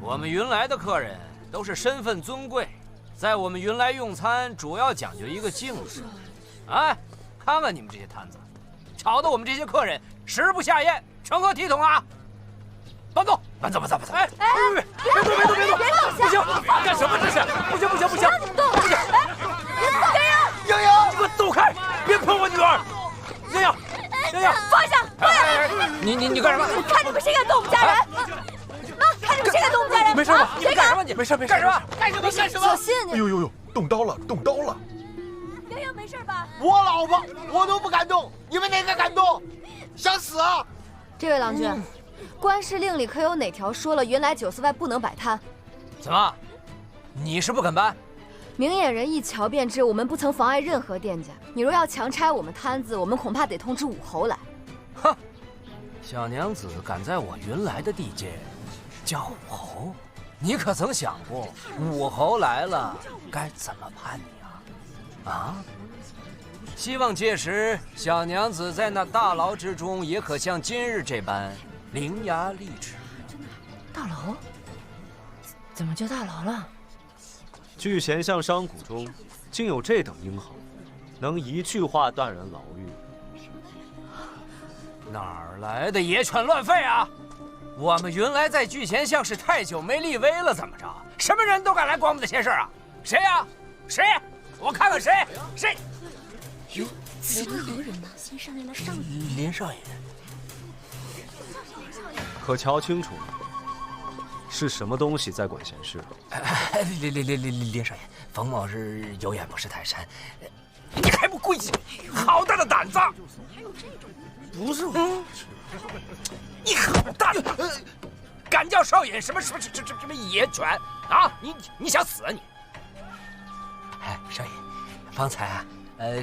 我们云来的客人都是身份尊贵，在我们云来用餐主要讲究一个敬事。哎，看看你们这些摊子，吵得我们这些客人食不下咽，成何体统啊！搬走！哎，别动！不行，干什么这是？不行！不让你们动！哎，别动！莹莹，你给我走开！别碰我女儿！莹莹，放下！放下！你干什么？看你们谁敢动我们家人！妈，看你们谁敢动我们家人！没事吧？谁敢？没事没事。干什么？干什么？小心你！哎呦，动刀了，动刀了！洋洋没事吧？我老婆我都不敢动，你们哪个敢动？想死啊！这位郎君，官司令里可有哪条说了云来酒肆外不能摆摊？怎么？你是不肯搬？明眼人一瞧便知，我们不曾妨碍任何店家。你若要强拆我们摊子，我们恐怕得通知武侯来。哼，小娘子敢在我云来的地界叫武侯，你可曾想过武侯来了该怎么判你啊？啊！希望届时小娘子在那大牢之中，也可像今日这般伶牙俐齿。大牢？怎么就大牢了？聚贤巷商贾中，竟有这等英豪，能一句话断人牢狱。哪儿来的野犬乱吠啊！我们云来在聚贤巷是太久没立威了，怎么着？什么人都敢来管我们的闲事啊？谁呀？谁？我看看谁？谁？哟，此人何人呢？新上任的少爷。林少爷。可瞧清楚，是什么东西在管闲事？林少爷，冯某是有眼不识泰山，你还不跪下？好大的胆子！不是我，你好大的胆子，敢叫少爷什么野犬啊？你想死啊你？哎，少爷，方才啊，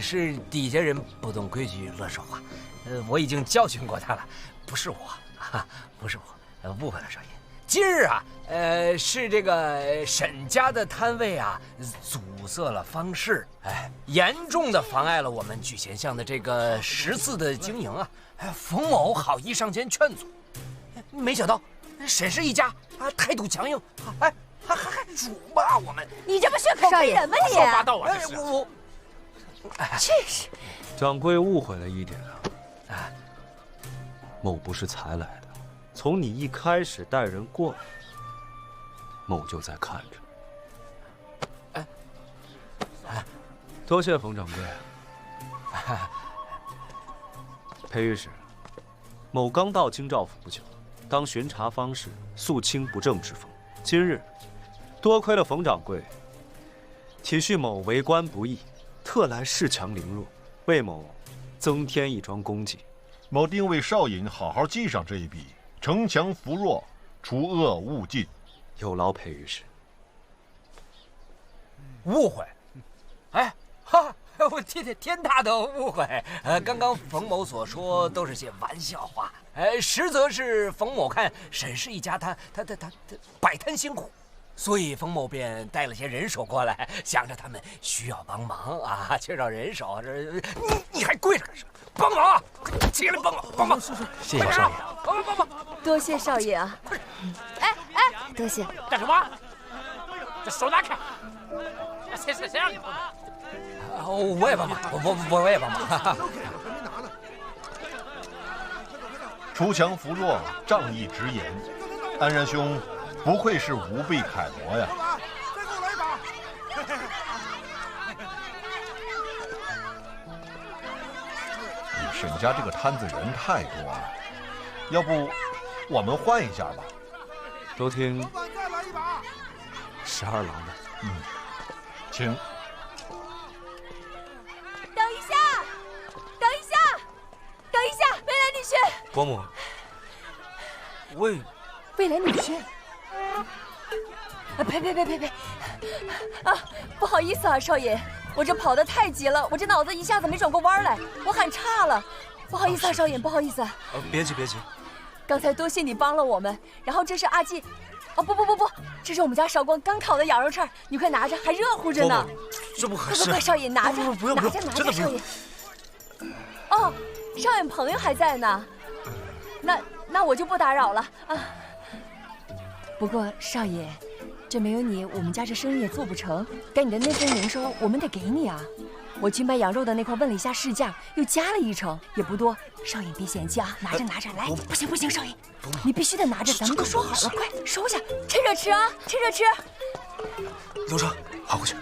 是底下人不懂规矩乱说话，我已经教训过他了，不是我，不是我，误会了少爷。今日啊，是这个沈家的摊位啊，阻塞了方士，严重的妨碍了我们聚贤巷的这个食肆的经营啊。冯某好意上前劝阻，没想到沈氏一家啊态度强硬，还辱骂我们。你这不血口飞人吗你？说八道啊！我真是。掌柜误会了一点啊，某不是才来的。从你一开始带人过来，某就在看着。多谢冯掌柜。裴御史，某刚到京兆府不久，当巡查方士，肃清不正之风。今日多亏了冯掌柜体恤某为官不易，特来恃强凌弱，为某增添一桩功绩。某定为少尹好好记上这一笔。城强扶弱，除恶务尽。有劳裴御史。误会，我天大的误会！刚刚冯某所说都是些玩笑话，实则是冯某看沈氏一家他摆摊辛苦，所以冯某便带了些人手过来，想着他们需要帮忙啊，缺少人手。你还跪着干什么？帮忙啊！起来帮忙！谢谢少爷。帮！多谢少爷啊！多谢。干什么？这手拿开！谁让你帮忙？我也帮忙，我也帮忙。锄强扶弱，仗义直言，安然兄不愧是吾辈楷模呀！再给我来一把！你沈家这个摊子人太多了，要不我们换一下吧？都听12郎的。请。等一下，未来女婿。伯母，未来女婿。呸！啊，不好意思啊，少爷，我这跑得太急了，我这脑子一下子没转过弯来，我喊岔了，不好意思啊，少爷，不好意思。别急。刚才多谢你帮了我们，然后这是阿季。不，这是我们家韶光刚烤的羊肉串，你快拿着，还热乎着呢。这不合适。快，少爷拿着，不用，拿着，少爷。哦，少爷朋友还在呢，那我就不打扰了啊。不过少爷，这没有你，我们家这生意也做不成。该你的那份营收，我们得给你啊。我去卖羊肉的那块问了一下市价，又加了1成，也不多。少爷别嫌弃啊，拿着，来。不行，少爷，你必须得拿着，咱们都说好了，快收下，趁热吃啊，趁热吃。刘成，跑过去。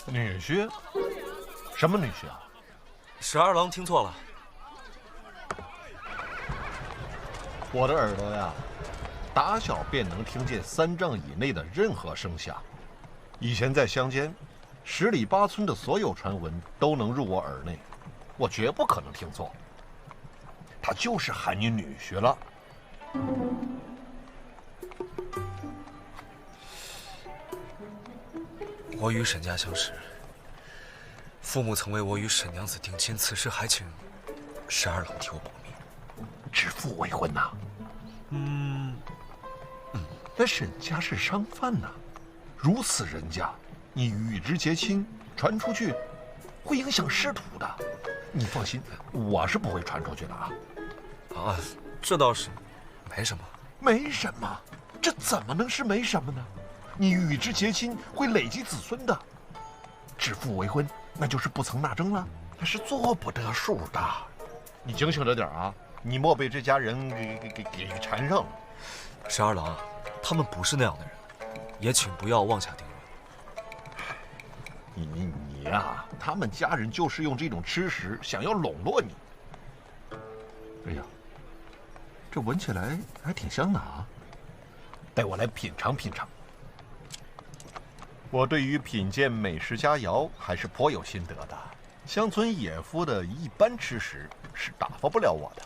女婿，什么女婿啊？十二郎听错了。我的耳朵呀，打小便能听见3丈以内的任何声响。以前在乡间，10里8村的所有传闻都能入我耳内，我绝不可能听错。他就是喊你女婿了。我与沈家相识，父母曾为我与沈娘子定亲，此事还请十二郎替我保密。指腹为婚呐？那沈家是商贩呐，如此人家，你与之结亲，传出去，会影响仕途的。你放心，我是不会传出去的啊。啊，这倒是，没什么。没什么，这怎么能是没什么呢？你与之结亲会累积子孙的，指腹为婚，那就是不曾纳征了，那是做不得数的。你警醒着点啊，你莫被这家人给缠上了。十二郎，他们不是那样的人，也请不要妄下定论。你呀，他们家人就是用这种吃食想要笼络你。哎呀，这闻起来还挺香的啊，带我来品尝品尝。我对于品鉴美食佳肴还是颇有心得的，乡村野夫的一般吃食是打发不了我的。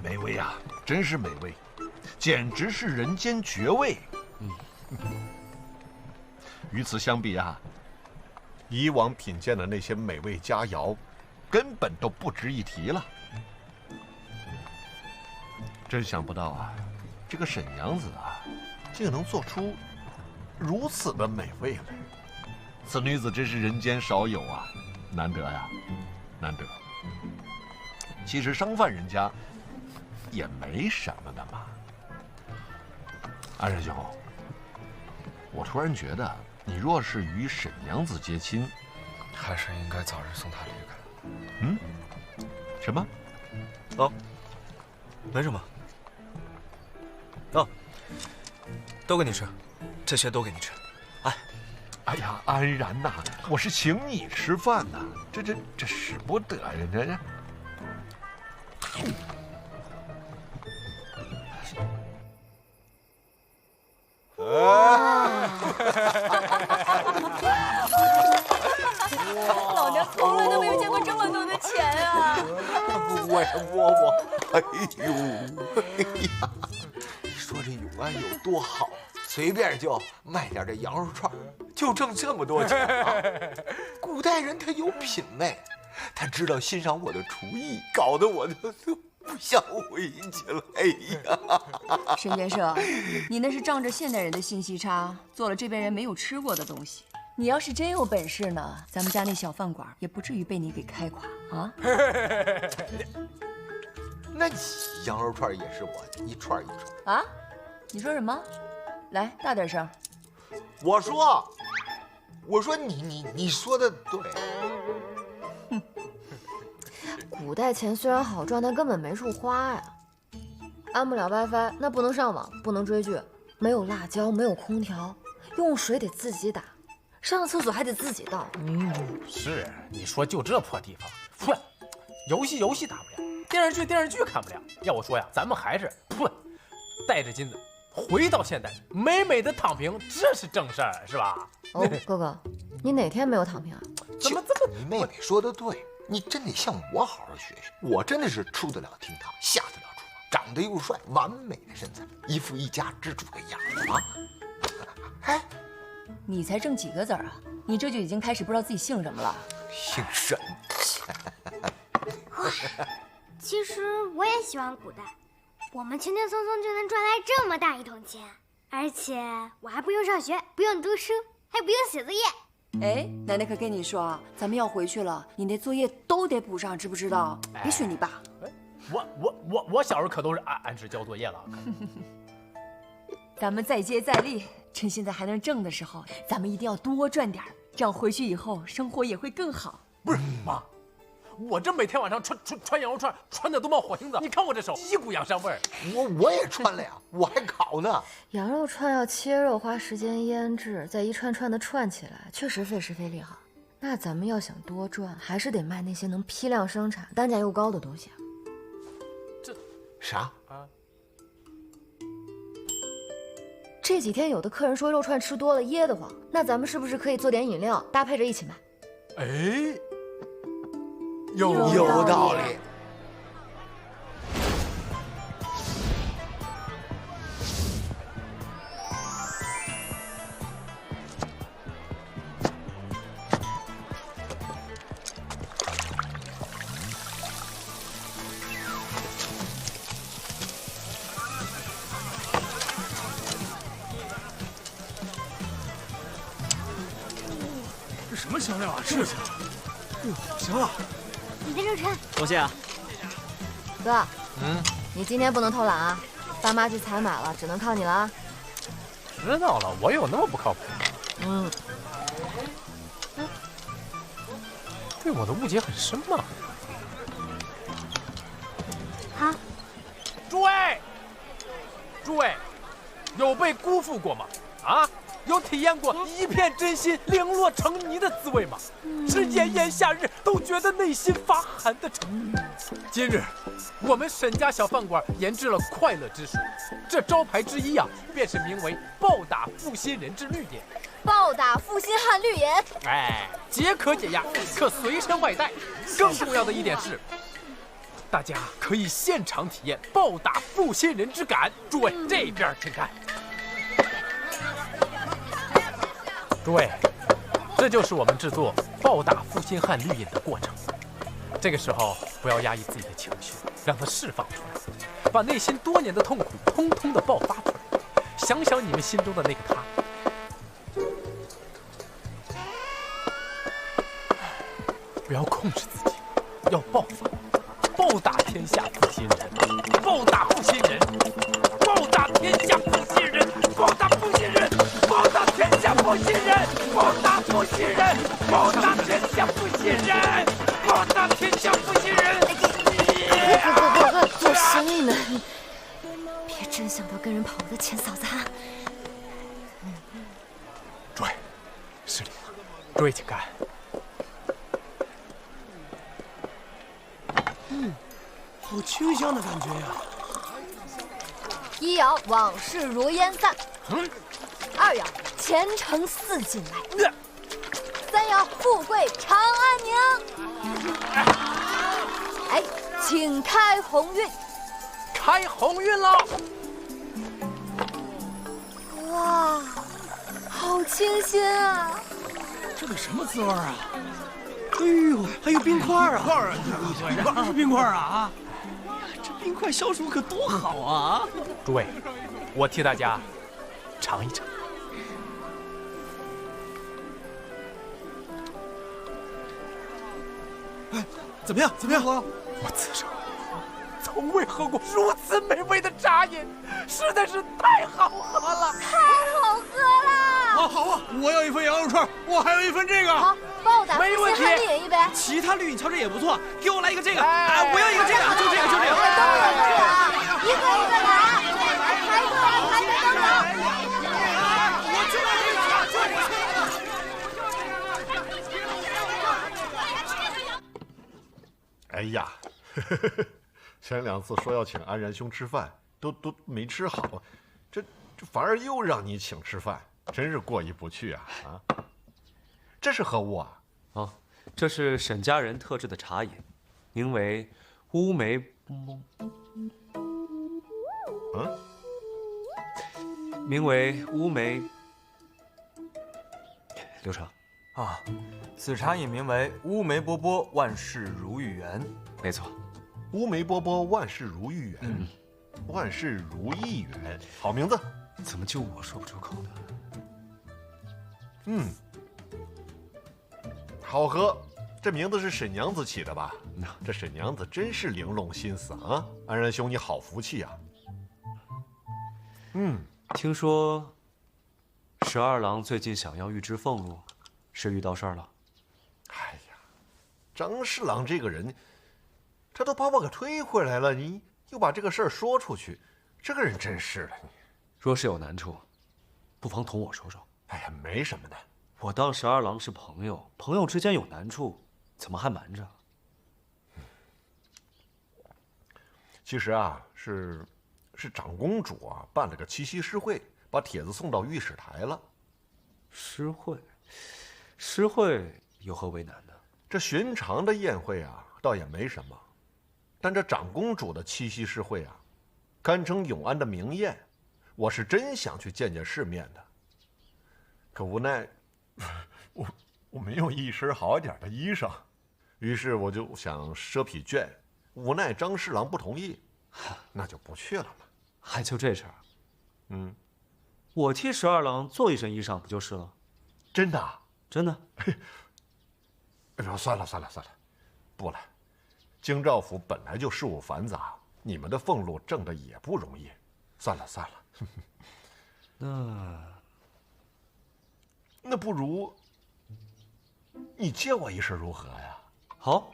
美味呀，真是美味，简直是人间绝味。与此相比啊，以往品鉴的那些美味佳肴，根本都不值一提了。真想不到啊，这个沈娘子啊，竟能做出如此的美味来。此女子真是人间少有啊，难得呀，难得。其实商贩人家也没什么的嘛。安师兄，我突然觉得，你若是与沈娘子结亲，还是应该早日送她离开。嗯？什么？哦，没什么。哦，都给你吃，这些都给你吃。哎呀，安然呐，我是请你吃饭呐，这使不得呀，这。老娘从来都没有见过这么多的钱啊！哎呀，你说这永安有多好，随便就卖点这羊肉串，就挣这么多钱啊！古代人他有品味，他知道欣赏我的厨艺，搞得我都不想回去了。哎呀，沈建设，你那是仗着现代人的信息差，做了这边人没有吃过的东西。你要是真有本事呢，咱们家那小饭馆也不至于被你给开垮啊！那羊肉串也是我的，一串一串啊！你说什么？来，大点声。我说你说的对。古代钱虽然好赚，但根本没处花呀。安不了 WiFi， 那不能上网，不能追剧，没有辣椒，没有空调，用水得自己打，上厕所还得自己倒。是，你说就这破地方，噗，游戏打不了，电视剧看不了。要我说呀，咱们还是噗，带着金子回到现代，美美的躺平，这是正事儿，是吧？哦，哥哥，你哪天没有躺平啊？怎么这么？你妹妹说的对，你真得向我好好学学。我真的是出得了厅堂，下得了厨房，长得又帅，完美的身材，一副一家之主的样子啊！哎，你才挣几个子儿啊？你这就已经开始不知道自己姓什么了。姓沈。其实我也喜欢古代，我们轻轻松松就能赚来这么大一桶钱，而且我还不用上学，不用读书，还不用写作业。哎，奶奶可跟你说，咱们要回去了，你那作业都得补上，知不知道？别学你爸。我小时候可都是按时交作业了。咱们再接再厉，趁现在还能挣的时候，咱们一定要多赚点，这样回去以后生活也会更好。不是妈，我这每天晚上穿羊肉串，穿的都冒火星子，你看我这手，一股羊膻味儿。我也穿了呀，我还烤呢。羊肉串要切肉，花时间腌制，再一串串的串起来，确实费时费力哈。那咱们要想多赚，还是得卖那些能批量生产、单价又高的东西啊。啥啊？这几天有的客人说肉串吃多了噎得慌，那咱们是不是可以做点饮料搭配着一起卖？哎，有道理。这什么香料啊？这么香！行了，你的肉串。多谢啊。哥，你今天不能偷懒啊，爸妈去采买了，只能靠你了啊。知道了，我有那么不靠谱吗？对我的误解很深嘛。好。诸位，有被辜负过吗？啊？有体验过一片真心零落成泥的滋味吗？是炎炎夏日都觉得内心发寒的程度。今日，我们沈家小饭馆研制了快乐之水，这招牌之一啊，便是名为“暴打负心人之绿点”。暴打负心汉绿颜，哎，解渴解压，可随身外带。更重要的一点是，大家可以现场体验暴打负心人之感。诸位这边请看。诸位，这就是我们制作暴打负心汉绿饮的过程。这个时候不要压抑自己的情绪，让它释放出来，把内心多年的痛苦通通的爆发出来。想想你们心中的那个他。不要控制自己，要爆发，暴打天下负心人，暴打负心人，暴打天下负心人，暴打负心人，暴打天下负心人，暴打负心人，暴打天下负心人，暴打天下负心人。做生意呢，别真想到跟人跑的钱嫂子哈。诸位，失礼了，诸位请看。好清香的感觉呀！一爻往事如烟散，二爻前程似锦来，三爻富贵长安宁。哎，请开鸿运，开鸿运了！哇，好清新啊！这得什么滋味啊？哎呦，还有冰块啊！冰块啊！这冰块消暑可多好啊！诸位，我替大家尝一尝。哎，怎么样？怎么样？我此生从未喝过如此美味的茶饮，实在是太好喝了！太好喝了！好啊！我要一份羊肉串，我还有一份这个。好，帮我打没问题。汉绿饮一杯。其他绿饮瞧着也不错，给我来一个这个。哎，我要一个这个，就这个，就这个。都有啊，一个一个来，排队排队等等。我就要这个，哎呀，前两次说要请安然兄吃饭，都没吃好，这反而又让你请吃饭，真是过意不去啊！啊，这是何物啊？哦，这是沈家人特制的茶饮，名为乌梅。名为乌梅。刘成。啊，此茶饮名为乌梅波波万事如意圆。没错，乌梅波波万事如意圆，万事如意圆，好名字。怎么就我说不出口呢？好喝。这名字是沈娘子起的吧？这沈娘子真是玲珑心思啊！安然兄，你好福气啊！听说十二郎最近想要预支俸禄，是遇到事儿了？哎呀，张侍郎这个人，他都把我给推回来了，你又把这个事儿说出去，这个人真是的。若是有难处，不妨同我说说。哎呀，没什么的。我当十二郎是朋友，朋友之间有难处，怎么还瞒着？其实啊，是长公主啊办了个七夕诗会，把帖子送到御史台了。诗会有何为难的？这寻常的宴会啊，倒也没什么，但这长公主的七夕诗会啊，堪称永安的名宴，我是真想去见见世面的。可无奈，我没有一身好点的衣裳，于是我就想赊匹绢，无奈张侍郎不同意，那就不去了嘛。还就这事儿？我替十二郎做一身衣裳不就是了？真的？真的。哎呦，算了，不了。京兆府本来就事务繁杂，你们的俸禄挣的也不容易，算了。那不如你借我一身如何呀？好，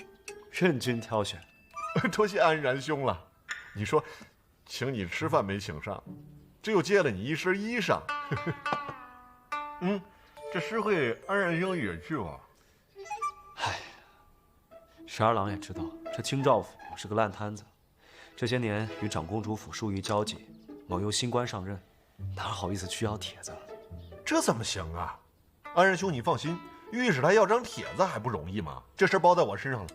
任君挑选。多谢安然兄了。你说，请你吃饭没请上，这又借了你一身衣裳。这诗会安然兄也去吧。唉，十二郎也知道这京兆府是个烂摊子，这些年与长公主府疏于交集，某又新官上任，哪好意思去要帖子？这怎么行啊？安然兄，你放心，御史台要张帖子还不容易吗？这事包在我身上了。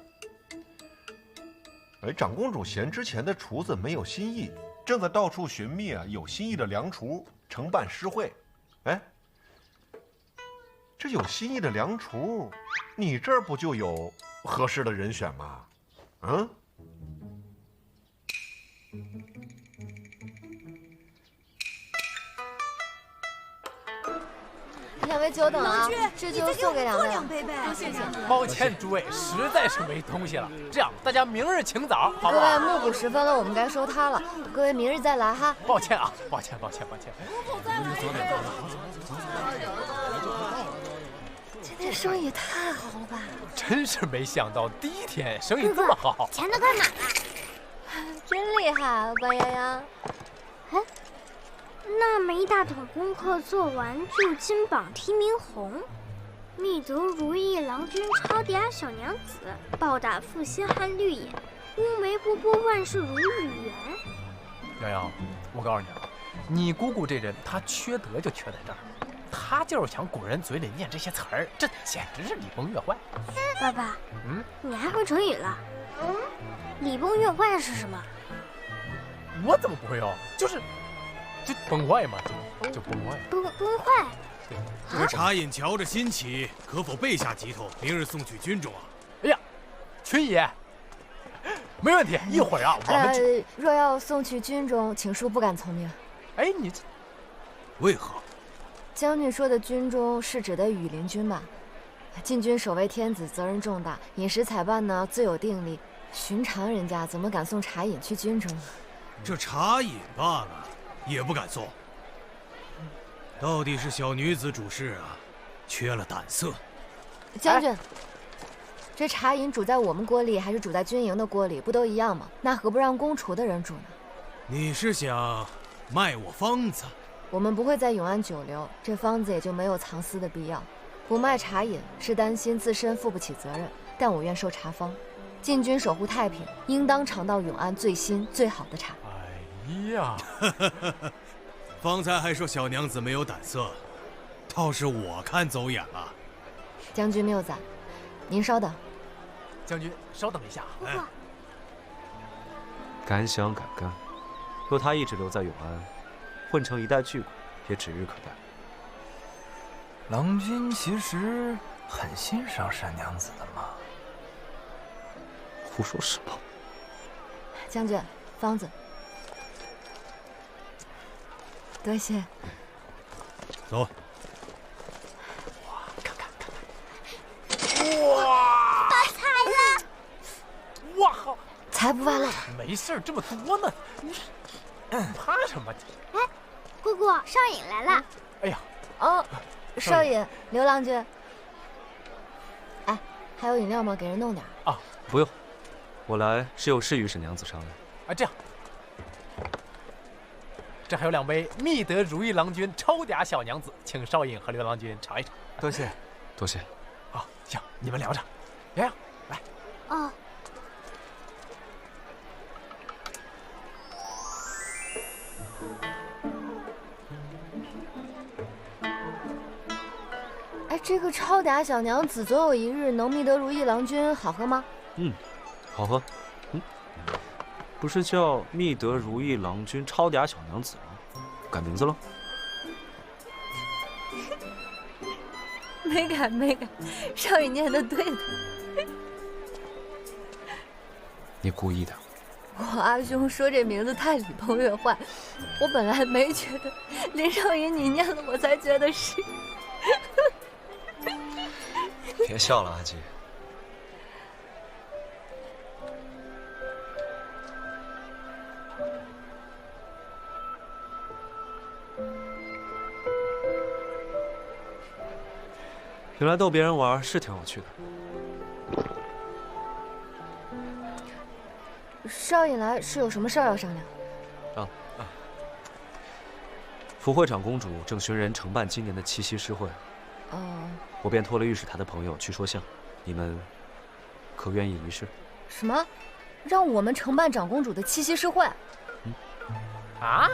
哎，长公主嫌之前的厨子没有新意，正在到处寻觅有心意的良厨承办诗会。哎，这有心意的良厨，你这儿不就有合适的人选吗？两位久等啊，这就送给两位。谢谢。抱歉诸位，实在是没东西了。这样，大家明日请早，好不好？各位暮鼓时分了，我们该收摊了。各位明日再来哈。抱歉啊，抱歉。今天生意也太好了吧！真是没想到，第一天生意这么好。钱都干哪了？真厉害，关泱泱。那么一大桶功课做完就金榜题明红，密则如意郎君超嗲小娘子，暴打负心汉绿野，乌梅波波万事如意圆。泱泱，我告诉你啊，你姑姑这人，她缺德就缺在这儿，她就是想古人嘴里念这些词儿，这简直是礼崩乐坏。爸爸，你还会成语了？礼崩乐坏是什么？我怎么不会哦？就崩坏嘛，就崩坏。崩坏。这茶饮瞧着新奇，可否备下几桶，明日送去军中啊？哎呀，群爷，没问题，一会儿啊，我们若要送去军中，请恕不敢从命。哎，你这为何？将军说的军中是指的羽林军吧？禁军守卫天子，责任重大，饮食采办呢自有定例。寻常人家怎么敢送茶饮去军中？这茶饮罢了，也不敢送。到底是小女子主事啊，缺了胆色。将军，这茶饮煮在我们锅里还是煮在军营的锅里，不都一样吗？那何不让公厨的人煮呢？你是想卖我方子？我们不会在永安久留，这方子也就没有藏私的必要。不卖茶饮是担心自身负不起责任，但我愿受茶方。禁军守护太平，应当尝到永安最新最好的茶。哎呀，方才还说小娘子没有胆色，倒是我看走眼了。将军谬赞，您稍等。将军稍等一下。敢想敢干，若他一直留在永安，混成一代巨鬼，也指日可待。郎君其实很欣赏沈娘子的嘛。胡说什么？将军，方子。多谢。走。哇，才不怕辣。没事儿，这么多呢，你怕什么？哎，姑姑，少尹来了。哎呀，哦，少尹，刘郎君。哎，还有饮料吗？给人弄点。啊，不用，我来是有事与沈娘子商量。啊，这样，这还有2杯蜜德如意郎君超嗲小娘子，请少尹和刘郎君尝一尝。多谢，多谢。啊，行，你们聊着。洋洋，来。哦。哎，这个超嗲小娘子总有一日能觅得如意郎君，好喝吗？好喝。不是叫觅得如意郎君超嗲小娘子吗？改名字了？没改，少尹念的对的。你故意的。我阿兄说这名字太礼崩乐坏，我本来没觉得，林少尹你念了，我才觉得是。别笑了，阿基。原来逗别人玩是挺有趣的。少尹来是有什么事儿要商量？福会长公主正寻人承办今年的七夕诗会。我便托了御史台的朋友去说相，你们可愿意一试？什么？让我们承办长公主的七夕诗会？啊？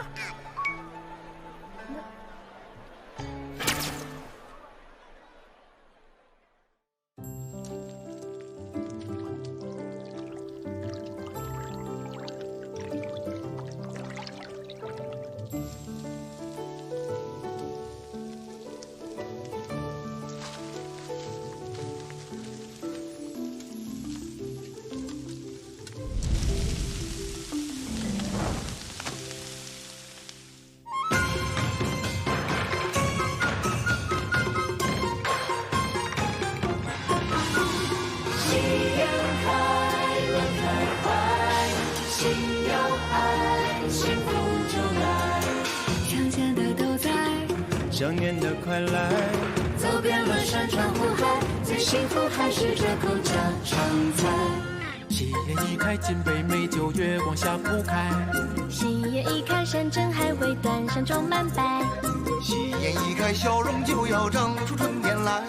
想念的快来，走遍了山川湖海，最幸福还是这口家常菜。喜宴一开，金杯美酒月光下铺开。喜宴一开，山珍海味端上桌满摆。喜宴一开，笑容就要长出春天来。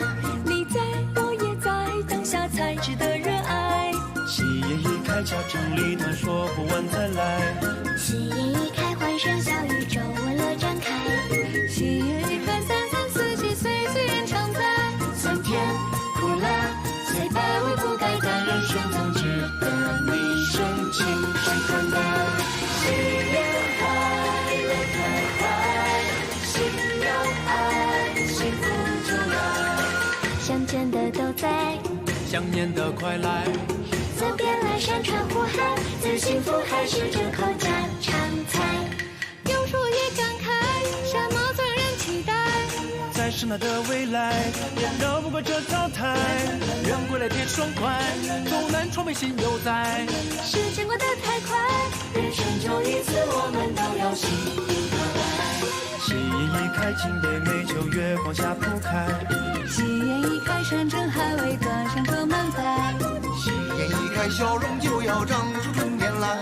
你在，我也在，当下才值得热爱。喜宴一开，家长里短说不完再来。喜宴一开，欢声笑语皱纹乐展开。喜宴一开，三三四季岁岁延长在。酸甜苦辣，虽百味不改，但人生总值得你深情去看待。喜宴开，乐开怀，心有爱，幸福就来。相见的都在，想念的快来。走遍了山川湖海，最幸福还是这口家常菜。有树叶展开，什么最人期待？在深爱的未来，人绕不过这草台。愿归来天爽快，走南闯北心犹在。时间过得太快，人生就一次，我们都要幸运到来。喜宴一开，金杯美酒月光下铺开。喜宴一开，山珍海味端上桌满摆。喜宴一开，笑容就要长出春天来。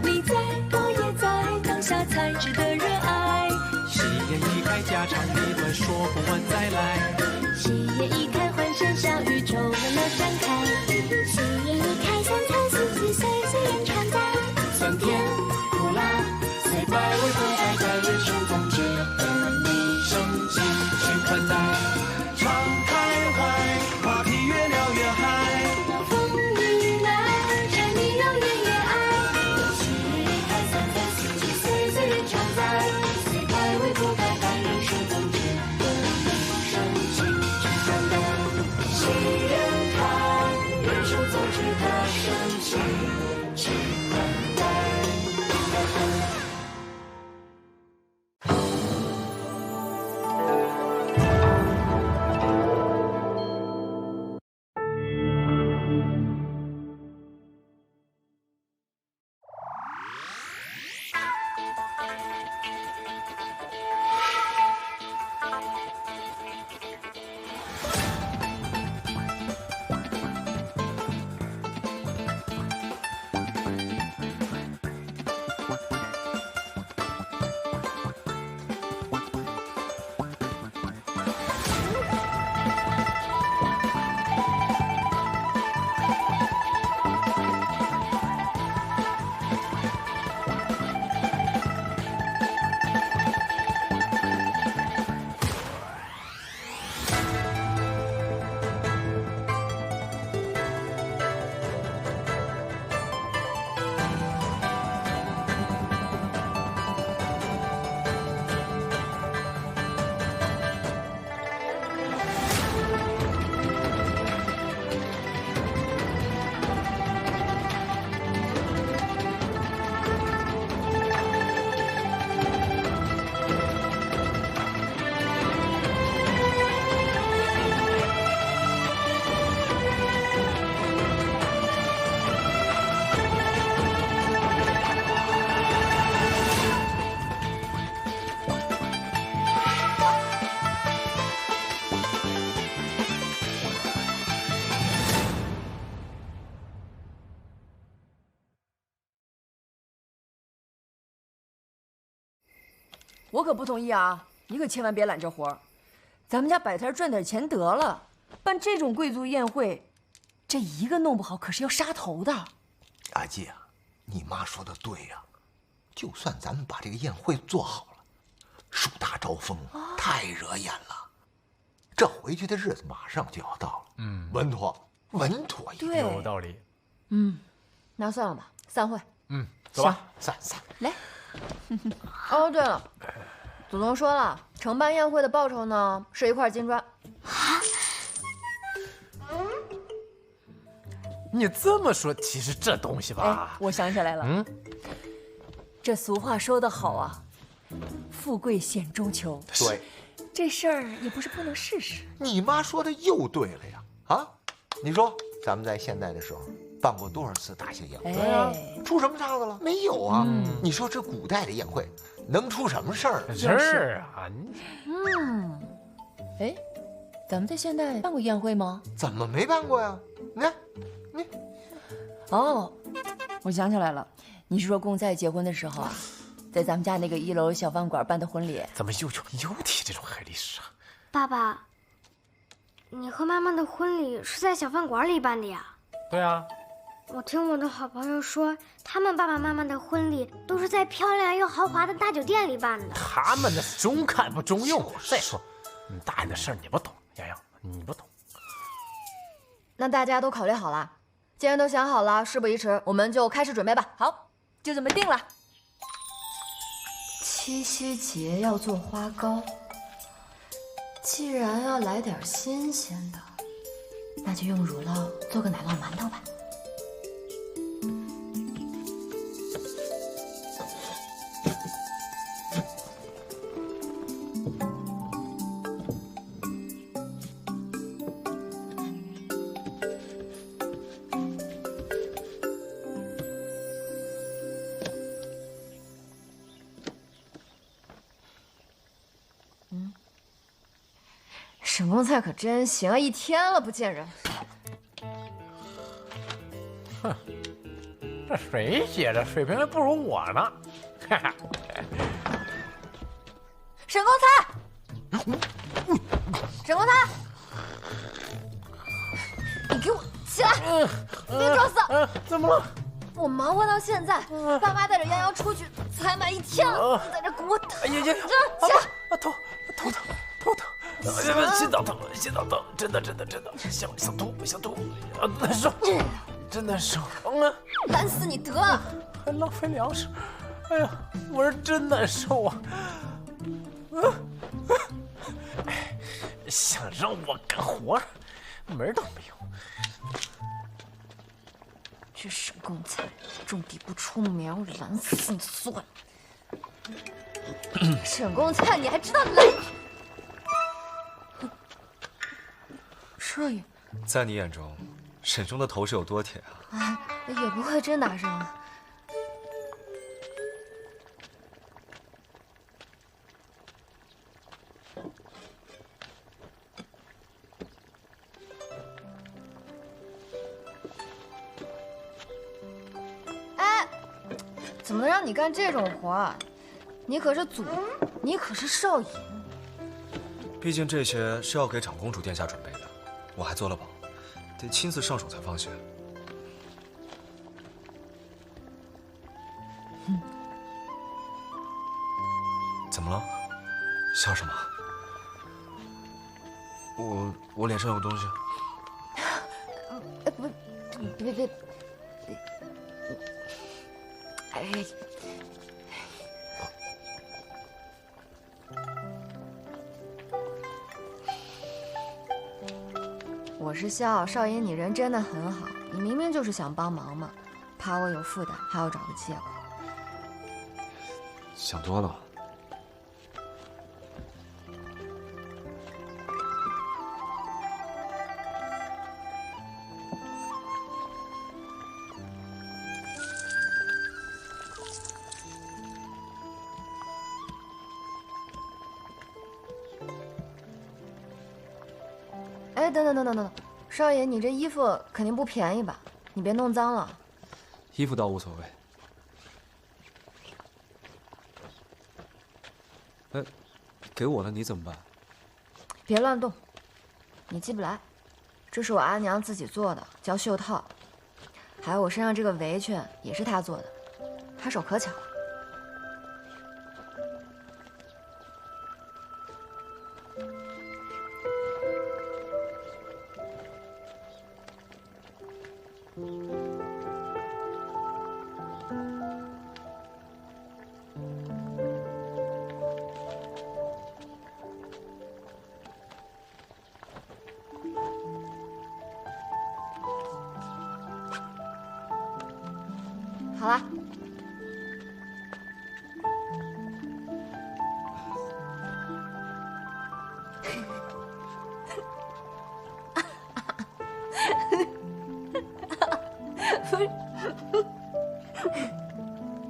你在，我也在，当下才值得热爱。喜宴一开，家长里短说不完再来。喜宴一开，欢声笑语皱纹乐展开。喜宴一开，三餐四季岁岁延长在。酸甜苦辣，虽百味不改，在人生总值得你深情去款待。敞开怀，话题越聊越嗨。风雨来，柴米油盐也爱。喜宴一开，三餐四季岁岁延长在。虽百味不改，但人生总值得你深情去款待。喜宴开，人生总值得深情去款待。我可不同意啊！你可千万别揽这活儿。咱们家摆摊赚点钱得了，办这种贵族宴会，这一个弄不好可是要杀头的。阿季啊，你妈说的对呀，就算咱们把这个宴会做好了，树大招风，太惹眼了。这回去的日子马上就要到了，稳妥，稳妥一点。有道理。那算了吧，散会。走吧，散。来。哦，对了，祖宗说了，承办宴会的报酬呢是1块金砖。你这么说，其实这东西吧，我想起来了。这俗话说得好啊，富贵险中求。对，这事儿也不是不能试试。你妈说的又对了呀！啊，你说咱们在现代的时候办过多少次大型宴会？对啊，出什么岔子了？没有啊！你说这古代的宴会能出什么事儿？是啊，咱们在现代办过宴会吗？怎么没办过呀？你看，哦，我想起来了，你是说贡在结婚的时候啊，在咱们家那个1楼小饭馆办的婚礼？怎么又提这种黑历史啊？爸爸，你和妈妈的婚礼是在小饭馆里办的呀？对啊。我听我的好朋友说，他们爸爸妈妈的婚礼都是在漂亮又豪华的大酒店里办的。他们那是中看不中用。再说，你大人的事儿你不懂，洋洋，你不懂。那大家都考虑好了，既然都想好了，事不宜迟，我们就开始准备吧。好，就这么定了。七夕节要做花糕，既然要来点新鲜的，那就用乳酪做个奶酪馒头吧。沈公菜可真行啊，1天了不见人。哼，这谁写的水平还不如我呢？哈哈。沈公菜，沈公菜，你给我起来！别装死！怎么了？我忙活到现在，爸妈带着洋洋出去采买1天了，你在这给我等。哎呀，起来！头疼。心脏疼，真的，想吐，难受，真难受。懒死你得了，还浪费粮食。哎呀，我是真难受啊！想让我干活，门儿都没有。这沈公菜种地不出苗，懒死你算了。沈公菜，你还知道懒？这也在你眼中，沈兄的头是有多铁啊？啊，也不会真打伤。哎，怎么能让你干这种活啊？你可是少爷。毕竟这些是要给长公主殿下准备的，我还做了保，得亲自上手才放心。怎么了？笑什么？我脸上有东西？别！哎。我是笑，少爷你人真的很好，你明明就是想帮忙嘛，怕我有负担，还要找个借口。想多了。哎，等，少爷，你这衣服肯定不便宜吧？你别弄脏了。衣服倒无所谓。给我了你怎么办？别乱动，你系不来。这是我阿娘自己做的，叫袖套。还有我身上这个围裙也是她做的，她手可巧了。好了，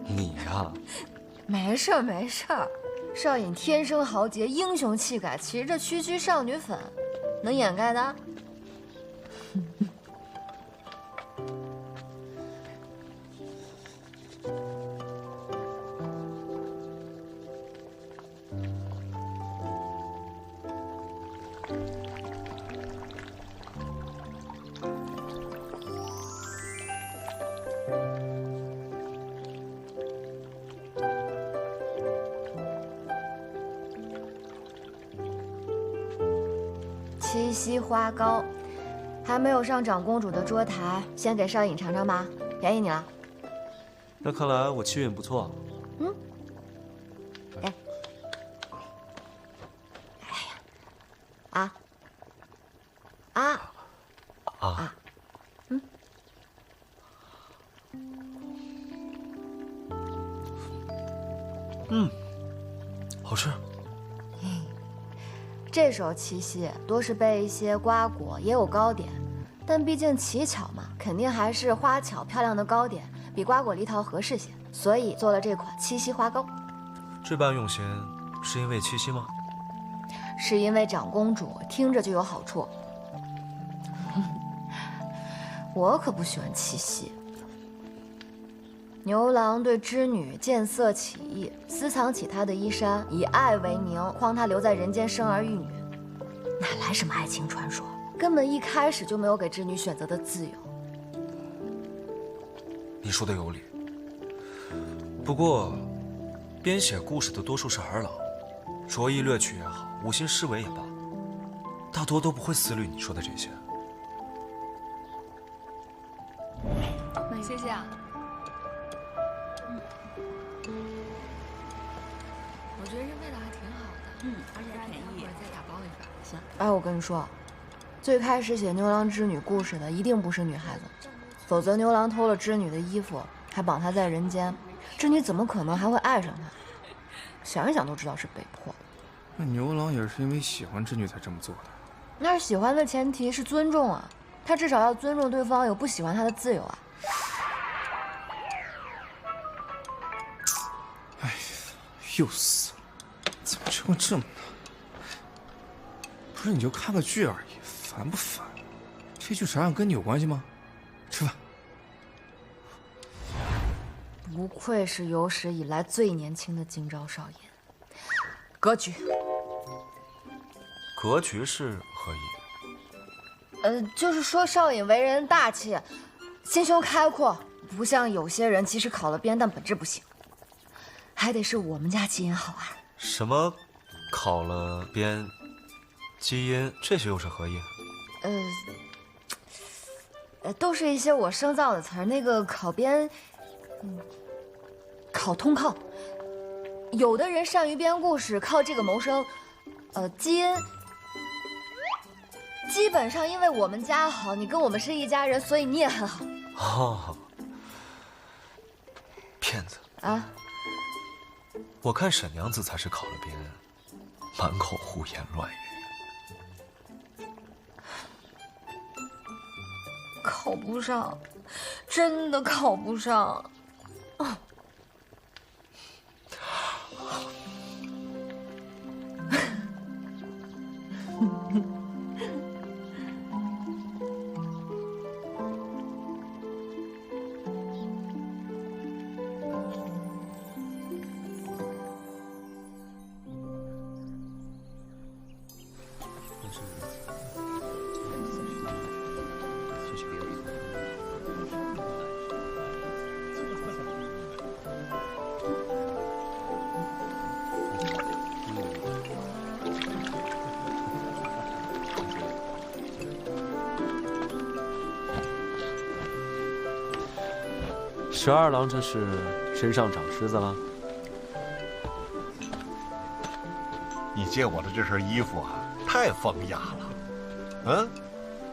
你呀，没事儿没事儿。少隐天生豪杰，英雄气概，骑着区区少女粉，能掩盖的？七夕花糕，还没有上长公主的桌台，先给少隐尝尝吧，便宜你了。那看来我气运不错。嗯，哎，好吃。这时候七夕多是备一些瓜果，也有糕点，但毕竟乞巧嘛，肯定还是花巧漂亮的糕点比瓜果梨桃合适些，所以做了这款七夕花糕。这般用心是因为七夕吗？是因为长公主听着就有好处。我可不喜欢七夕。牛郎对织女见色起意，私藏起她的衣衫，以爱为名，诓她留在人间生儿育女，哪来什么爱情传说？根本一开始就没有给织女选择的自由。你说的有理。不过，编写故事的多数是儿郎，着意掠取也好，无心施为也罢，大多都不会思虑你说的这些。谢谢啊。我觉得这味道还挺好的，而且还便宜，再打包一份。行。哎，我跟你说，最开始写牛郎织女故事的一定不是女孩子，否则牛郎偷了织女的衣服，还绑她在人间，织女怎么可能还会爱上他？想一想都知道是被迫的。那牛郎也是因为喜欢织女才这么做的。那是喜欢的前提是尊重啊，他至少要尊重对方有不喜欢他的自由啊。哎呀，又死了！怎么成这么难？不是你就看个剧而已，烦不烦？这剧啥样跟你有关系吗？吃饭。不愧是有史以来最年轻的京兆少爷。格局。格局是何意？就是说少隐为人大气，心胸开阔，不像有些人即使考了编，但本质不行。还得是我们家基因好啊。什么考了编、基因，这些又是何意？都是一些我生造的词儿。那个考编，考通靠。有的人善于编故事，靠这个谋生。基因基本上因为我们家好，你跟我们是一家人，所以你也很好。哦，骗子啊！我看沈娘子才是考了编，满口胡言乱语。考不上，真的考不上。十二郎这是身上长虱子了？你借我的这身衣服啊，太风雅了，嗯，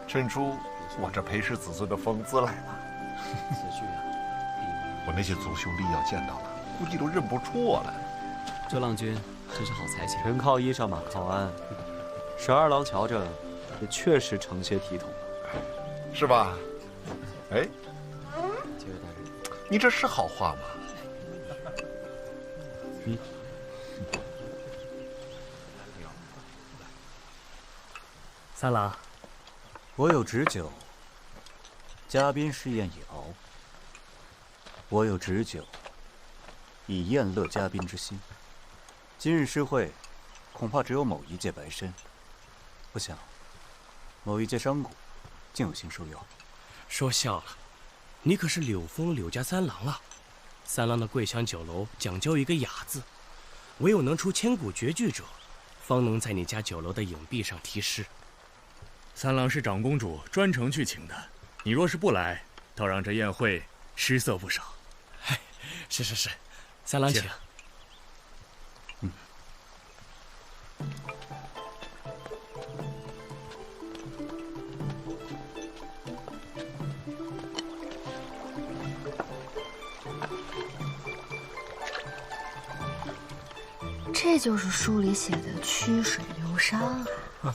衬出我这裴氏子孙的风姿来了。此句啊，我那些族兄弟要见到了，估计都认不出我来。周郎君真是好才情，人靠衣裳马靠鞍，十二郎瞧着也确实成些体统了，是吧？哎，几位大人，你这是好话吗？嗯。三郎，我有旨酒，嘉宾试宴已熬。我有旨酒，以宴乐嘉宾之心。今日诗会，恐怕只有某一介白参，不想某一介商贾竟有幸受邀。说笑了，你可是柳峰柳家三郎啊！三郎的桂香酒楼讲究一个雅字，唯有能出千古绝句者，方能在你家酒楼的影壁上题诗。三郎是长公主专程去请的，你若是不来，倒让这宴会失色不少。是，三郎请。这就是书里写的曲水流觞啊！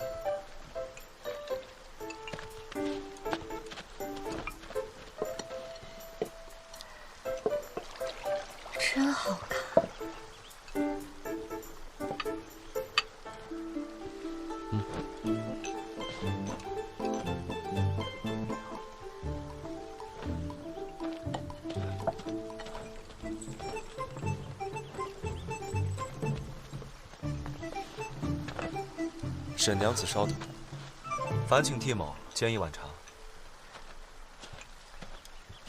真好看。沈娘子稍等，烦请替某煎一碗茶。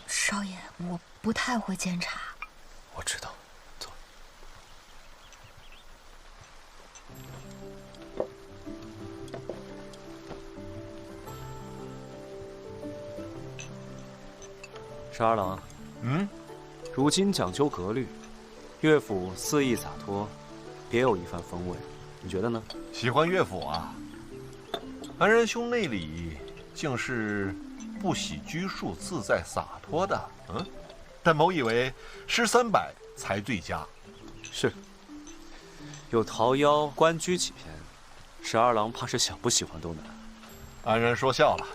少爷，我不太会煎茶。我知道，坐。十二郎，如今讲究格律，乐府肆意洒脱，别有一番风味，你觉得呢？喜欢乐府啊，安然兄内里竟是不喜拘束、自在洒脱的，但某以为诗300才最佳。是，有桃夭、关雎几篇，十二郎怕是想不喜欢都难。安然说笑了。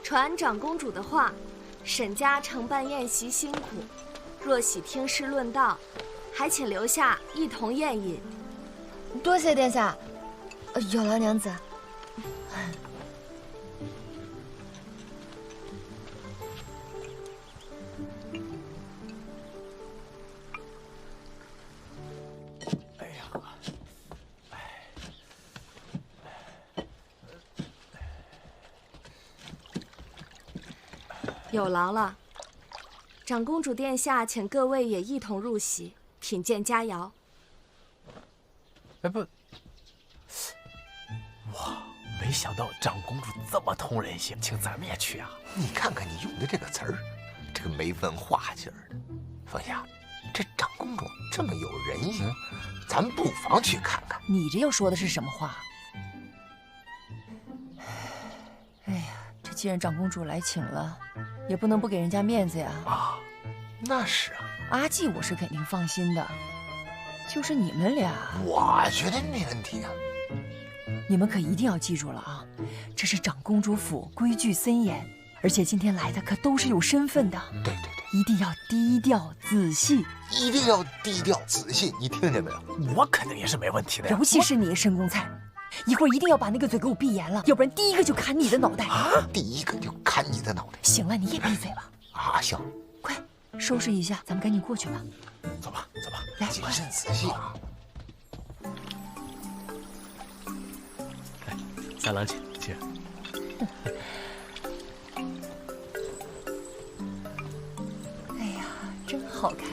传长公主的话，沈家承办宴席辛苦，若喜听诗论道，还请留下一同宴饮。多谢殿下，有劳娘子。哎呀，有劳了，长公主殿下请各位也一同入席，品鉴佳肴。哎不，哇，没想到长公主这么通人性，请咱们也去啊！你看看你用的这个词儿，这个没文化劲儿的。凤霞，这长公主这么有人性，咱不妨去看看。你这又说的是什么话？哎呀，这既然长公主来请了，也不能不给人家面子呀。啊，那是啊。阿季我是肯定放心的，就是你们俩，我觉得没问题啊。你们可一定要记住了啊，这是长公主府，规矩森严，而且今天来的可都是有身份的。对，一定要低调仔细，一定要低调仔细，你听见没有？我肯定也是没问题的呀。尤其是你申公菜，一会儿一定要把那个嘴给我闭严了，要不然第一个就砍你的脑袋。第一个就砍你的脑袋。行了，你也闭嘴吧。啊，行，快收拾一下，咱们赶紧过去吧。走吧，来，谨慎仔细啊。三郎请。哎呀，真好看。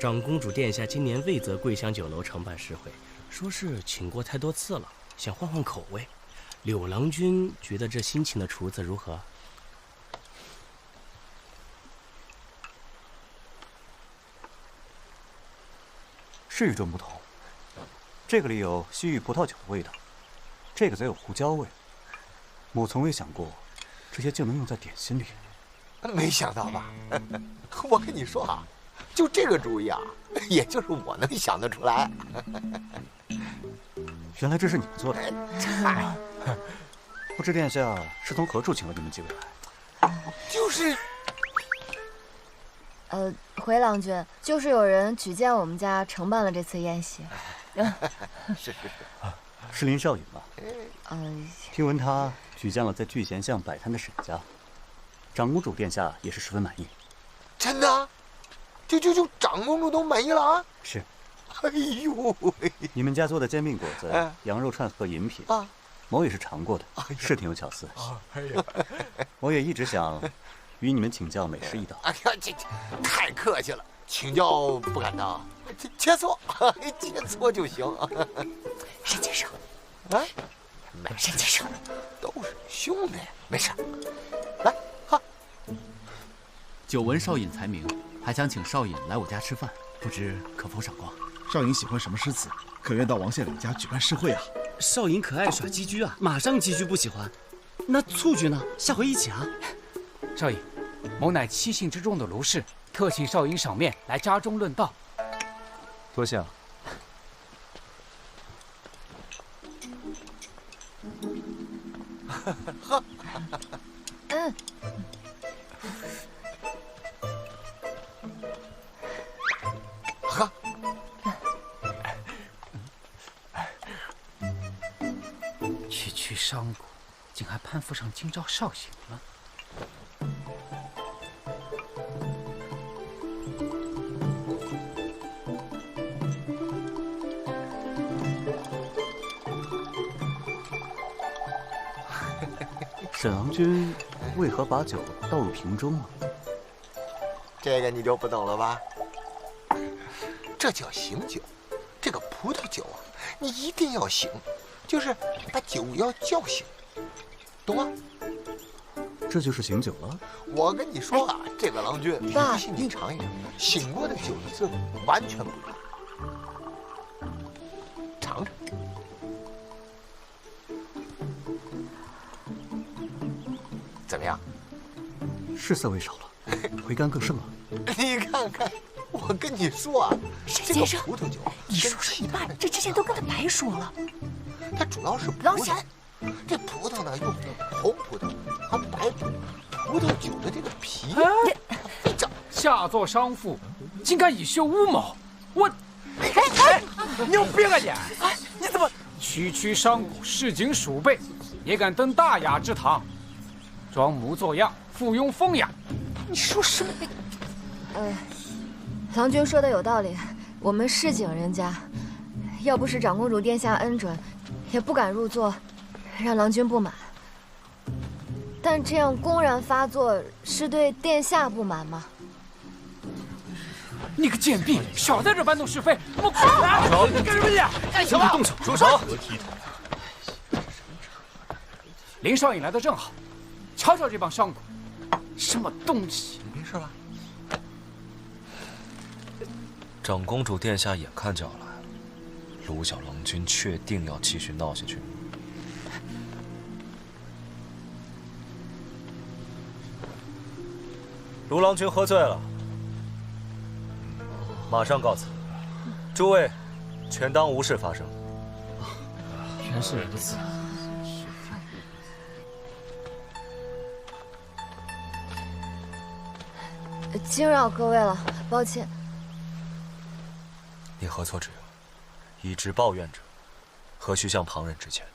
长公主殿下今年未择桂香酒楼承办诗会，说是请过太多次了，想换换口味。柳郎君觉得这新请的厨子如何？是与众不同。这个里有西域葡萄酒的味道，这个则有胡椒味。我从未想过，这些竟能用在点心里。没想到吧？我跟你说啊，就这个主意啊，也就是我能想得出来。原来这是你们做的。嗨，不知殿下是从何处请了你们几位来？就是。回郎君，就是有人举荐我们家承办了这次宴席。是，是林少尹吗？听闻他举荐了在聚贤巷摆摊的沈家，长公主殿下也是十分满意。真的？就长公主都满意了啊？是。哎呦喂！你们家做的煎饼果子、羊肉串和饮品啊，某也是尝过的，是挺有巧思。哎呀，我也一直想与你们请教美食一道。哎呀，这太客气了，请教不敢当，切磋，切磋就行。沈先生，啊，沈先生，都是兄弟，没事。来，哈。久闻少尹才名，还想请少尹来我家吃饭，不知可否赏光？少尹喜欢什么诗词？可愿到王县领家举办诗会啊？少尹可爱耍鸡居啊，马上鸡居不喜欢。那蹴鞠呢？下回一起啊。少尹，某乃七姓之中的卢氏，特请少尹赏面来家中论道。多谢啊。喝。区商贾，竟还攀附上京兆少尹了。沈郎君为何把酒倒入瓶中啊？这个你就不懂了吧？这叫醒酒。这个葡萄酒啊，你一定要醒，就是把酒要叫醒，懂吗？这就是醒酒了。我跟你说啊，这个郎君，不信你尝一尝，醒过的酒的滋味完全不一样。尝尝。怎么样？是色味少了，回甘更盛了。你看看，我跟你说啊，沈先生，葡萄酒，你说一半，这之前都跟他白说了。它主要是老沈，这葡萄呢，用红葡萄和白葡萄酒的这个皮。下作商妇，竟敢以秀乌某，我，你有病啊你！你怎么？区商贾市井鼠辈，也敢登大雅之堂，装模作样，附庸风雅。你说什么？郎君说的有道理，我们市井人家，要不是长公主殿下恩准，也不敢入座，让郎君不满。但这样公然发作，是对殿下不满吗？你个贱婢，少在这搬弄是非！我你干什么你？干什么？动手！住手！林少尹来的正好，瞧瞧这帮商贾，什么东西？没事吧？长公主殿下眼看就要来了，卢小郎君确定要继续闹下去？卢郎君喝醉了，马上告辞。诸位，全当无事发生。原是如此。惊扰各位了，抱歉。你何错之有？已知抱怨者，何须向旁人致歉？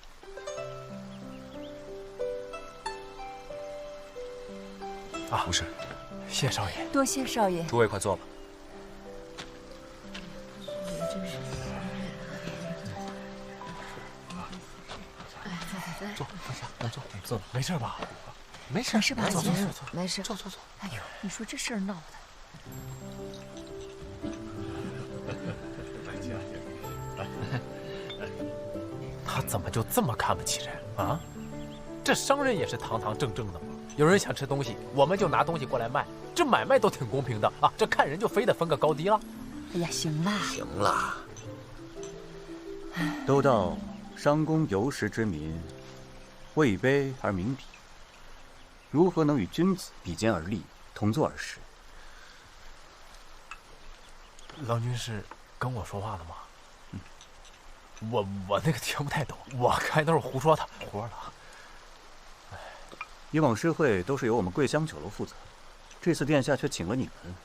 啊，无事。谢少爷。多谢少爷。诸位快坐吧。坐，放下，坐，没事吧？没事，没事吧？坐，没事。坐。哎呦，你说这事儿闹的。他怎么就这么看不起人啊？这商人也是堂堂正正的嘛。有人想吃东西，我们就拿东西过来卖，这买卖都挺公平的啊。这看人就非得分个高低了。哎呀，行啦，行啦。都道商公游时之民，位卑而民鄙，如何能与君子比肩而立，同坐而食？郎君是跟我说话的吗？我那个听不太懂，我看都是胡说的活了。以往诗会都是由我们桂香酒楼负责，这次殿下却请了你们，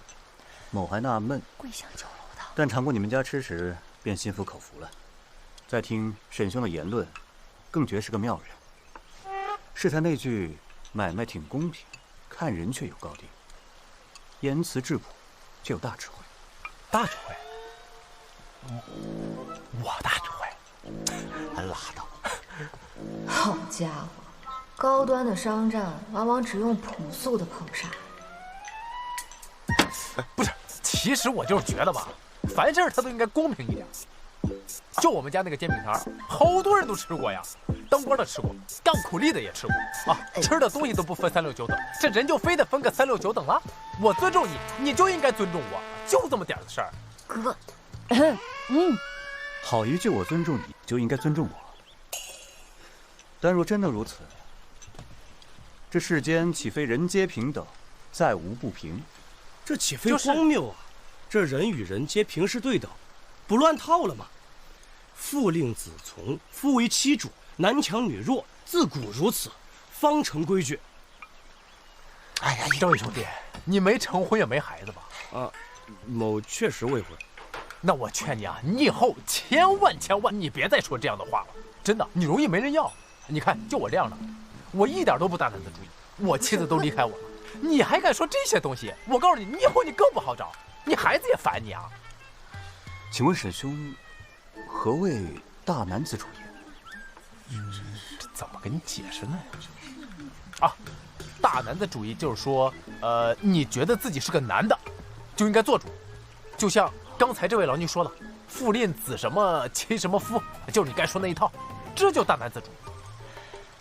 某还纳闷。桂香酒楼的，但尝过你们家吃食，便心服口服了。再听沈兄的言论，更觉是个妙人。适才那句“买卖挺公平，看人却有高低”，言辞质朴，却有大智慧。大智慧？我大智慧？还拉倒！好家伙，高端的商战往往只用朴素的捧杀。不是，其实我就是觉得吧，凡事他都应该公平一点。就我们家那个煎饼摊，好多人都吃过呀，当官的吃过，干苦力的也吃过啊，吃的东西都不分3、6、9等，这人就非得分个3、6、9等了？我尊重你，你就应该尊重我，就这么点的事儿。哥，好一句我尊重你，就应该尊重我。但若真的如此，这世间岂非人皆平等，再无不平？这岂非荒谬啊！这人与人皆平是对等，不乱套了吗？父令子从，夫为妻主，男强女弱，自古如此，方成规矩。哎呀，这位兄弟，你没成婚也没孩子吧？啊，某确实未婚。那我劝你啊，你以后千万你别再说这样的话了，真的，你容易没人要。你看，就我这样的，我一点都不大男子主义，我妻子都离开我了，你还敢说这些东西？我告诉你，你以后你更不好找，你孩子也烦你啊。请问沈兄，何谓大男子主义？这怎么跟你解释呢？啊，大男子主义就是说，你觉得自己是个男的，就应该做主，就像刚才这位郎君说的，父令子什么妻什么夫，就是你该说那一套，这就大男子主义。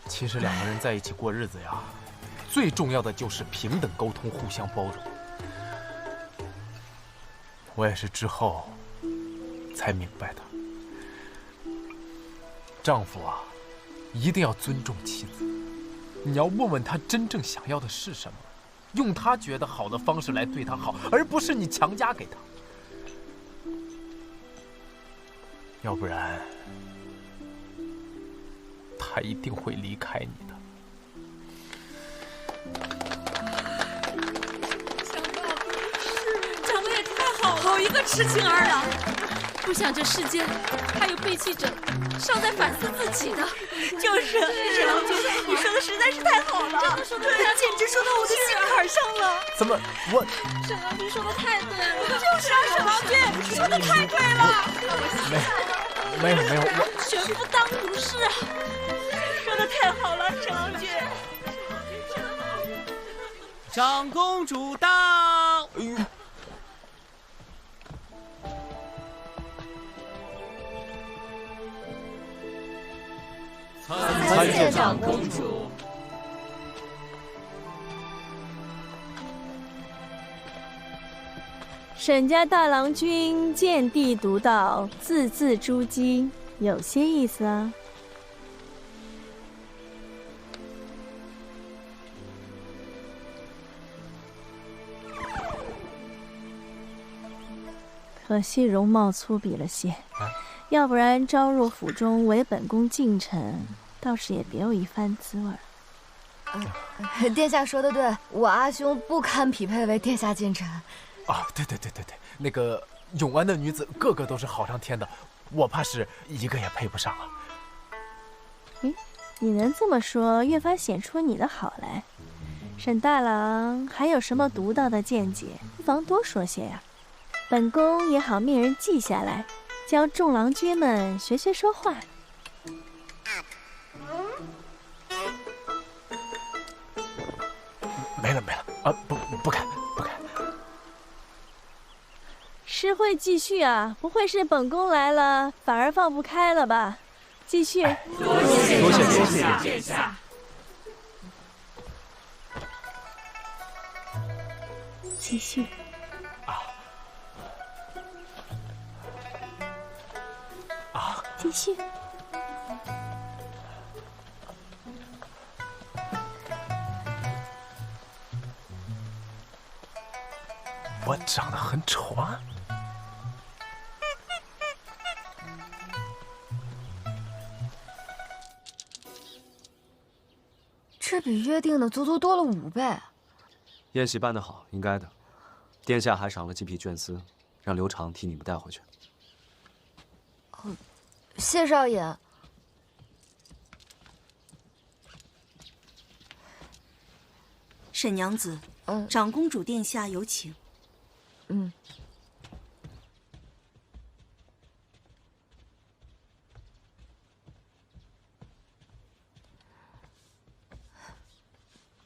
其实两个人在一起过日子呀，最重要的就是平等沟通，互相包容。我也是之后才明白的，丈夫啊，一定要尊重妻子，你要问问他真正想要的是什么，用他觉得好的方式来对他好，而不是你强加给他。要不然，他一定会离开你的。长得也太好了，好一个痴情儿郎！不想这世间还有背弃者尚在反思自己的。就是沈郎君，你说的实在是太好了，真的说的对，简直说到我的心坎上了。怎么我？沈郎君说的太对了，就是啊，沈郎君说的太对了。没有，我选夫当如是啊，说的太好了，沈郎君。长公主到。哎呦！参见长公主。沈家大郎君见地独到，字字珠玑，有些意思啊。可惜容貌粗鄙了些，要不然招入府中为本宫近臣，倒是也别有一番滋味。殿下说的对，我阿兄不堪匹配为殿下近臣。啊，对，那个永安的女子个个都是好上天的，我怕是一个也配不上啊。你能这么说，越发显出你的好来。沈大郎还有什么独到的见解，不妨多说些呀。本宫也好命人记下来，教众郎君们学学说话。没了啊！不敢。诗会继续啊，不会是本宫来了反而放不开了吧？继续。多谢殿下。继续。继续。我长得很丑啊。这比约定的足足多了5倍。宴席办得好，应该的。殿下还赏了几匹绢丝，让刘长替你们带回去。谢少爷。沈娘子，长公主殿下有请。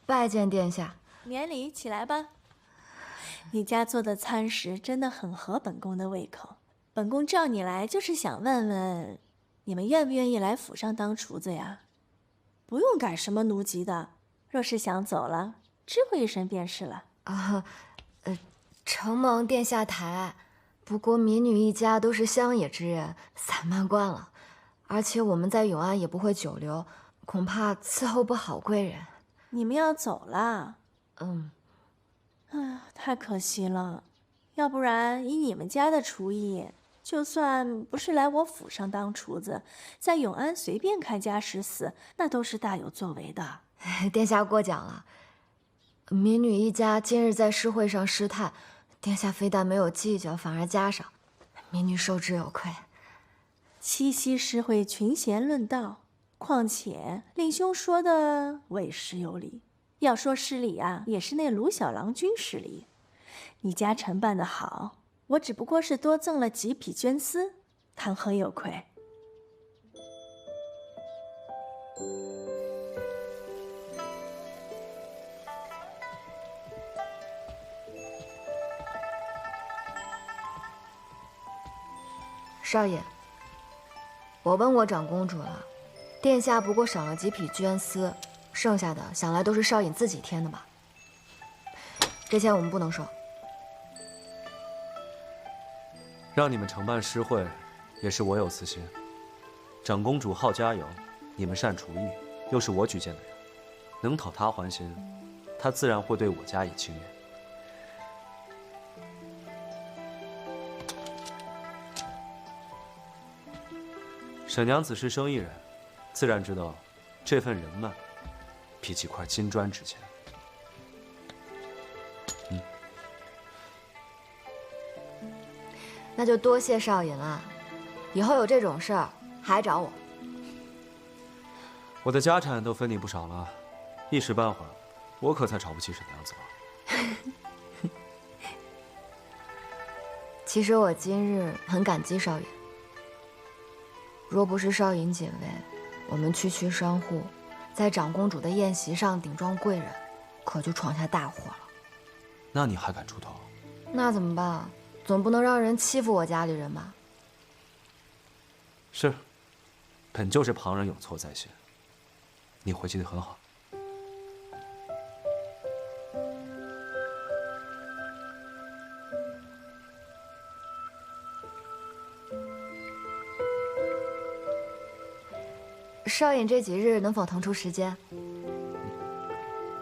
拜见殿下。免礼，起来吧。你家做的餐食真的很合本宫的胃口。本宫召你来，就是想问问，你们愿不愿意来府上当厨子呀？不用赶什么奴籍的，若是想走了，知会一声便是了。承蒙殿下抬爱，不过民女一家都是乡野之人，散漫惯了，而且我们在永安也不会久留，恐怕伺候不好贵人。你们要走了？太可惜了。要不然以你们家的厨艺，就算不是来我府上当厨子，在永安随便开家食肆，那都是大有作为的。殿下过奖了。民女一家今日在诗会上失态，殿下非但没有计较，反而加赏，民女受之有愧。七夕诗会群贤论道，况且令兄说的委实有理。要说失礼啊，也是那卢小郎君失礼。你家承办的好，我只不过是多赠了几匹绢丝，谈何有愧？少爷，我问过长公主了，殿下不过赏了几匹绢丝，剩下的想来都是少尹自己添的吧？这钱我们不能收。让你们承办诗会，也是我有私心。长公主好佳肴，你们善厨艺，又是我举荐的人，能讨她欢心，她自然会对我加以青睐。沈娘子是生意人，自然知道这份人脉比几块金砖值钱。那就多谢少尹了，以后有这种事儿还找我。我的家产都分你不少了，一时半会儿，我可才瞧不起沈娘子了。其实我今日很感激少尹，若不是少尹解围，我们区商户在长公主的宴席上顶撞贵人，可就闯下大祸了。那你还敢出头？那怎么办？总不能让人欺负我家里人吧？是，本就是旁人有错在先。你回击得很好。少尹这几日能否腾出时间？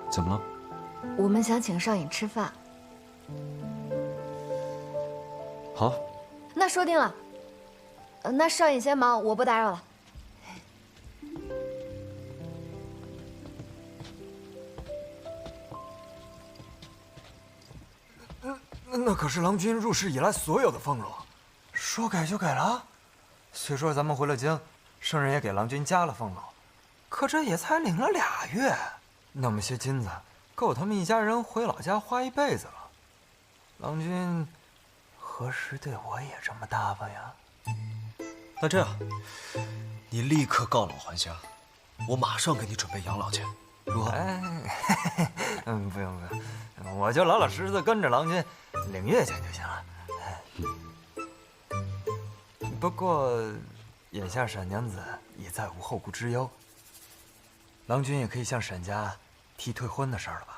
怎么了？我们想请少尹吃饭。好，那说定了。那少尹先忙，我不打扰了。那可是郎君入世以来所有的俸禄，说改就改了。虽说咱们回了京，圣人也给郎君加了俸禄，可这也才领了2月，那么些金子够他们一家人回老家花一辈子了。郎君何时对我也这么大方呀？那这样，你立刻告老还乡，我马上给你准备养老钱。不用，我就老老实实的跟着郎君领月钱就行了。不过，眼下沈娘子也再无后顾之忧，郎君也可以向沈家提退婚的事儿了吧？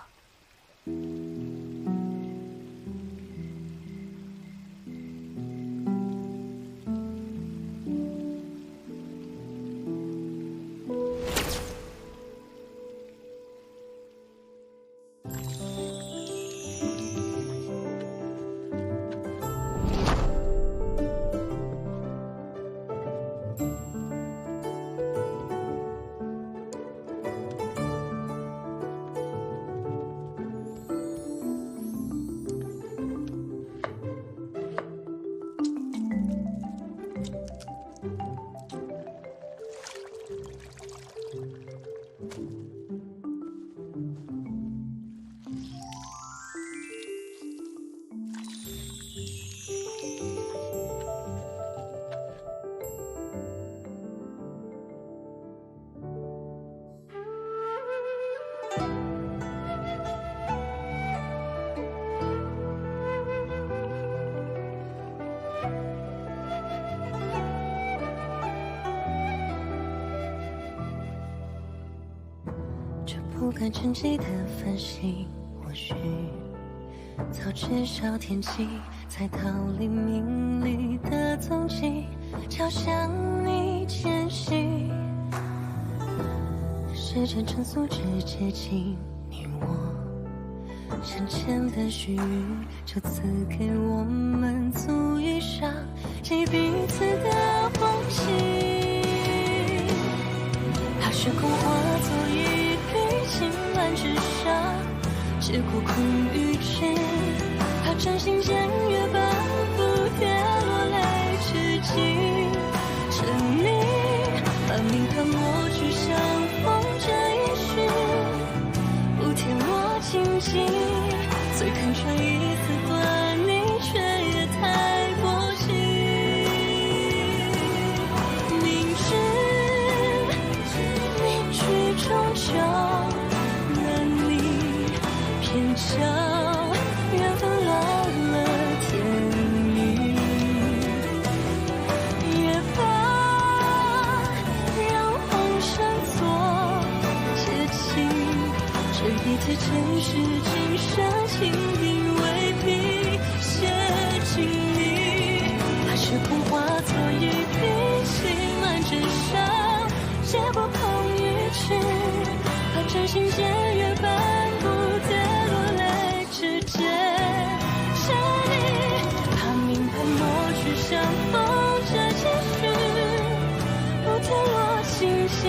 不敢沉寂的繁星，或许早知晓天际，才逃离名利的踪迹，朝向你前行。时间乘速只接近你我，深浅的许愿，就赐给我们足以伤及彼此的风景。怕时空化作一轻乱之上，结果苦与痴，怕真心渐越半步跌落泪至尽。沉溺，把明盘抹去相逢这一世，不填我情境，虽看穿一丝端倪，却也太过激。明知你曲终究偏巧缘分乱了天意，也罢，让红尘做结情，这一切前世今生，情定未必写进你。怕时空化作一笔情乱之伤，结果空与痴，怕真心渐越半步跌落泪之间。是你怕明盘抹去相逢这结局，不填落清醒，